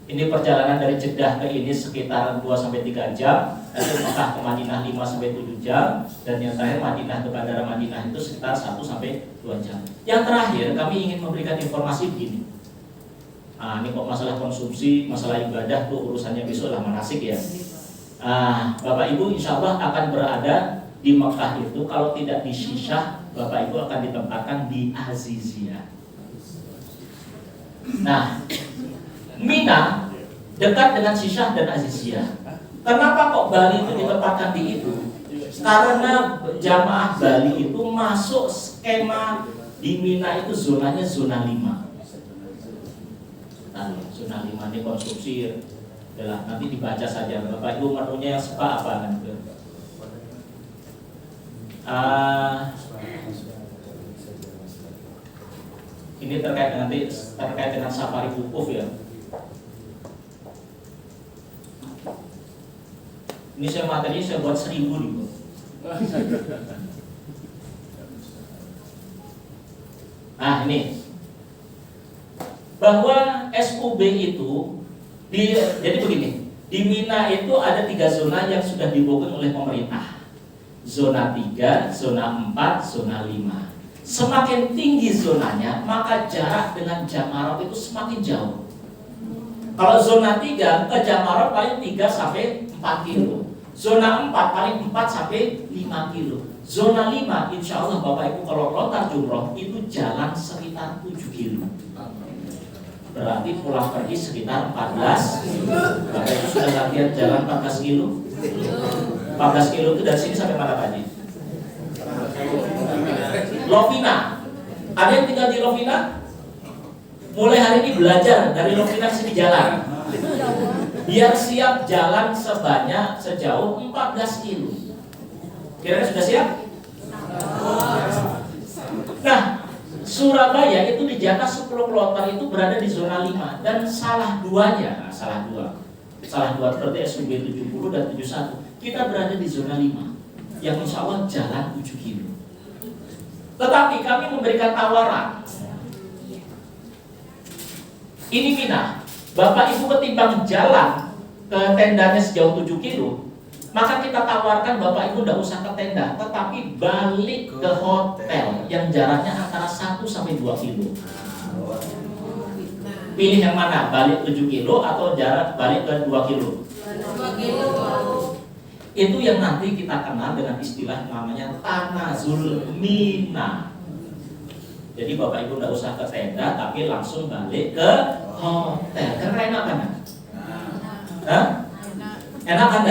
Ini perjalanan dari Jeddah ke ini sekitar 2-3 jam. Lalu Mekah ke Madinah 5-7 jam. Dan yang terakhir Madinah ke Bandara Madinah itu sekitar 1-2 jam. Yang terakhir kami ingin memberikan informasi begini. Nah, ini kok masalah konsumsi, masalah ibadah tuh urusannya besok lah manasik ya. Bapak Ibu insya Allah akan berada di Mekah itu. Kalau tidak di Syishah, Bapak Ibu akan ditempatkan di Aziziyah. Nah, Mina dekat dengan Syishah dan Aziziyah. Kenapa kok Bali itu ditempatkan di itu? Karena jamaah Bali itu masuk skema di Mina itu zonanya zona 5. Nah, zona 5 ini konstruksi adalah nanti dibaca saja Bapak Ibu menunya yang suka apa nanti. Ini terkait dengan safari wukuf ya. Ini materinya saya buat 1000 nih. Nah ini bahwa SUB itu jadi begini, di Mina itu ada 3 zona yang sudah dibangun oleh pemerintah. Zona 3, zona 4, zona 5. Semakin tinggi zonanya, maka jarak dengan Jamarat itu semakin jauh. Kalau zona 3 ke Jamarat paling 3 sampai 4 kilo. Zona 4 paling 4 sampai 5 kilo. Zona 5 insya Allah Bapak Ibu kalau lontar jumroh itu jalan sekitar 7 kilo. Berarti pulang pergi sekitar 14. Bapak Ibu sudah latihan jalan 14 kilo. 14 kilo itu dari sini sampai mana Pak Haji? Lovina. Ada yang tinggal di Lovina? Mulai hari ini belajar dari Lovina ke sini jalan. Biar siap jalan sejauh 14 kilo. Kira-kira sudah siap? Nah, Surabaya itu di jatah 10 kloter itu berada di zona 5 dan salah dua seperti SUB 70 dan 71 kita berada di zona 5 yang insya Allah jalan 7 kilo. Tetapi kami memberikan tawaran. Ini Mina, Bapak Ibu ketimbang jalan ke tendanya sejauh 7 kilo, maka kita tawarkan Bapak Ibu tidak usah ke tenda, tetapi balik ke hotel yang jaraknya antara 1 sampai 2 kilo. Pilih yang mana? Balik 7 kilo atau jarak balik ke 2 kilo? 2 kilo. Itu yang nanti kita kenal dengan istilah namanya Tanazul Mina. Jadi Bapak Ibu tidak usah ke tenda, tapi langsung balik ke hotel. Karena enak kan? Hah? Enak kan?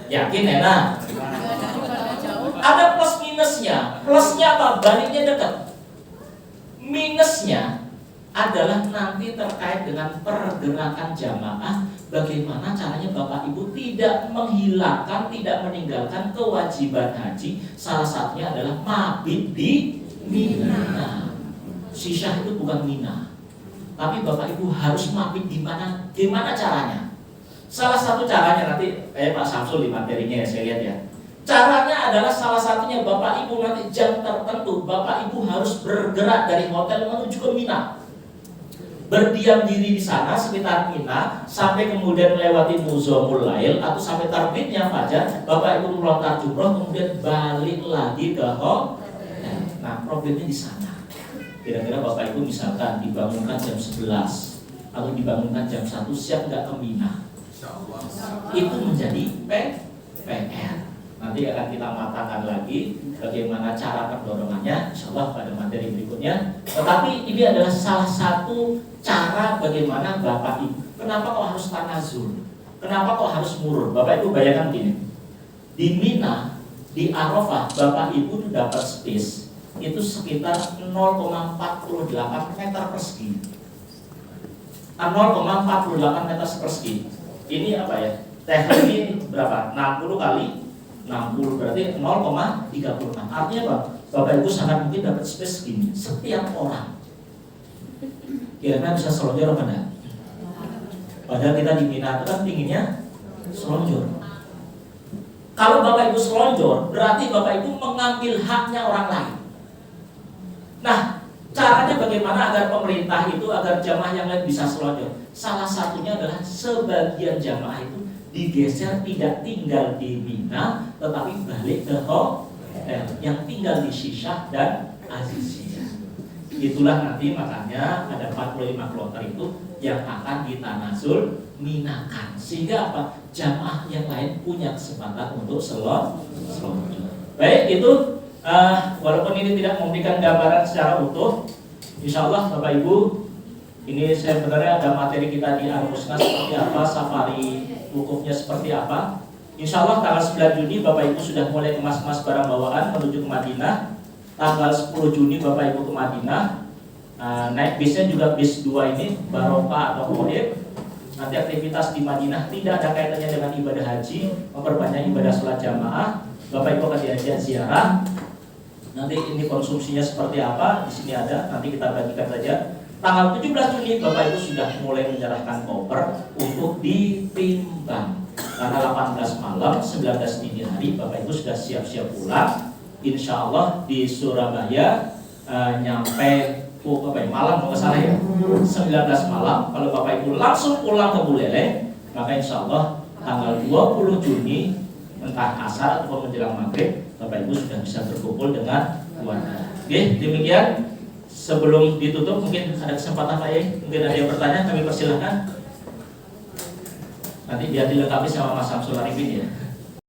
Yakin enak? Ada plus minusnya. Plusnya apa? Baliknya dekat. Minusnya adalah nanti terkait dengan pergerakan jamaah. Bagaimana caranya Bapak Ibu tidak menghilangkan, tidak meninggalkan kewajiban haji. Salah satunya adalah mabit di Mina. Syishah itu bukan Mina, tapi Bapak Ibu harus mabit di mana? Gimana caranya? Salah satu caranya nanti Pak Samsul di materinya ya saya lihat ya. Caranya adalah salah satunya Bapak Ibu nanti jam tertentu Bapak Ibu harus bergerak dari hotel menuju ke Mina. Berdiam diri di sana sekitar Mina sampai kemudian melewati Muzamul Lail atau sampai terbitnya fajar, Bapak Ibu melontar jumroh kemudian balik lagi ke hotel. Nah, problemnya di sana. Kira-kira Bapak Ibu misalkan dibangunkan jam 11 atau dibangunkan jam 1 siap nggak ke Mina? Itu menjadi PR. Nanti akan kita matangkan lagi bagaimana cara pendorongannya, insya Allah pada materi berikutnya. Tetapi ini adalah salah satu cara bagaimana Bapak Ibu. Kenapa kok harus tanazul? Kenapa kok harus murur? Bapak Ibu bayangkan begini. Di Mina, di Arafah, Bapak Ibu dapat space itu sekitar 0,48 meter persegi. 0,48 meter persegi. Ini apa ya? Teknik ini berapa? 60 kali 60 berarti 0,36. Artinya apa? Bapak Ibu sangat mungkin dapat space segini setiap orang. Kira-kira bisa selonjor apa enggak? Padahal kita di Mina itu kan pinginnya selonjor. Kalau Bapak Ibu selonjor, berarti Bapak Ibu mengambil haknya orang lain. Nah, caranya bagaimana agar pemerintah itu, agar jamaah yang lain bisa selonjor? Salah satunya adalah sebagian jamaah itu digeser, tidak tinggal di Mina, tetapi balik ke hotel yang tinggal di Syishah dan Aziziyah. Itulah nanti makanya ada 45 kloter itu yang akan ditanasul minakan, sehingga apa? Jamaah yang lain punya kesempatan untuk selot. Baik, itu walaupun ini tidak memberikan gambaran secara utuh, insya Allah Bapak Ibu, ini saya sebenarnya ada materi kita di Al-Musna seperti apa, safari wukufnya seperti apa. Insya Allah tanggal 9 Juni Bapak Ibu sudah mulai kemas-kemas barang bawaan menuju ke Madinah. Tanggal 10 Juni Bapak Ibu ke Madinah. Naik bisnya juga bis 2 ini, Barokah atau Qodib. Nanti aktivitas di Madinah tidak ada kaitannya dengan ibadah haji, memperbanyak ibadah sholat jamaah. Bapak Ibu akan diajak ziarah. Nanti ini konsumsinya seperti apa, di sini ada, nanti kita bagikan saja. Tanggal 17 Juni Bapak Ibu sudah mulai menyerahkan koper untuk ditimbang. Karena 18 malam, 19 dini hari Bapak Ibu sudah siap-siap pulang. Insya Allah di Surabaya nyampe malam kalau nggak salah ya, 19 malam. Kalau Bapak Ibu langsung pulang ke Buleleng, maka insya Allah tanggal 20 Juni entah asar atau menjelang maghrib Bapak Ibu sudah bisa berkumpul dengan keluarga. Oke, demikian. Sebelum ditutup mungkin ada kesempatan Pak Yai, mungkin ada yang bertanya, kami persilahkan. Nanti biar dilengkapi sama Mas Samsul Arifin ya.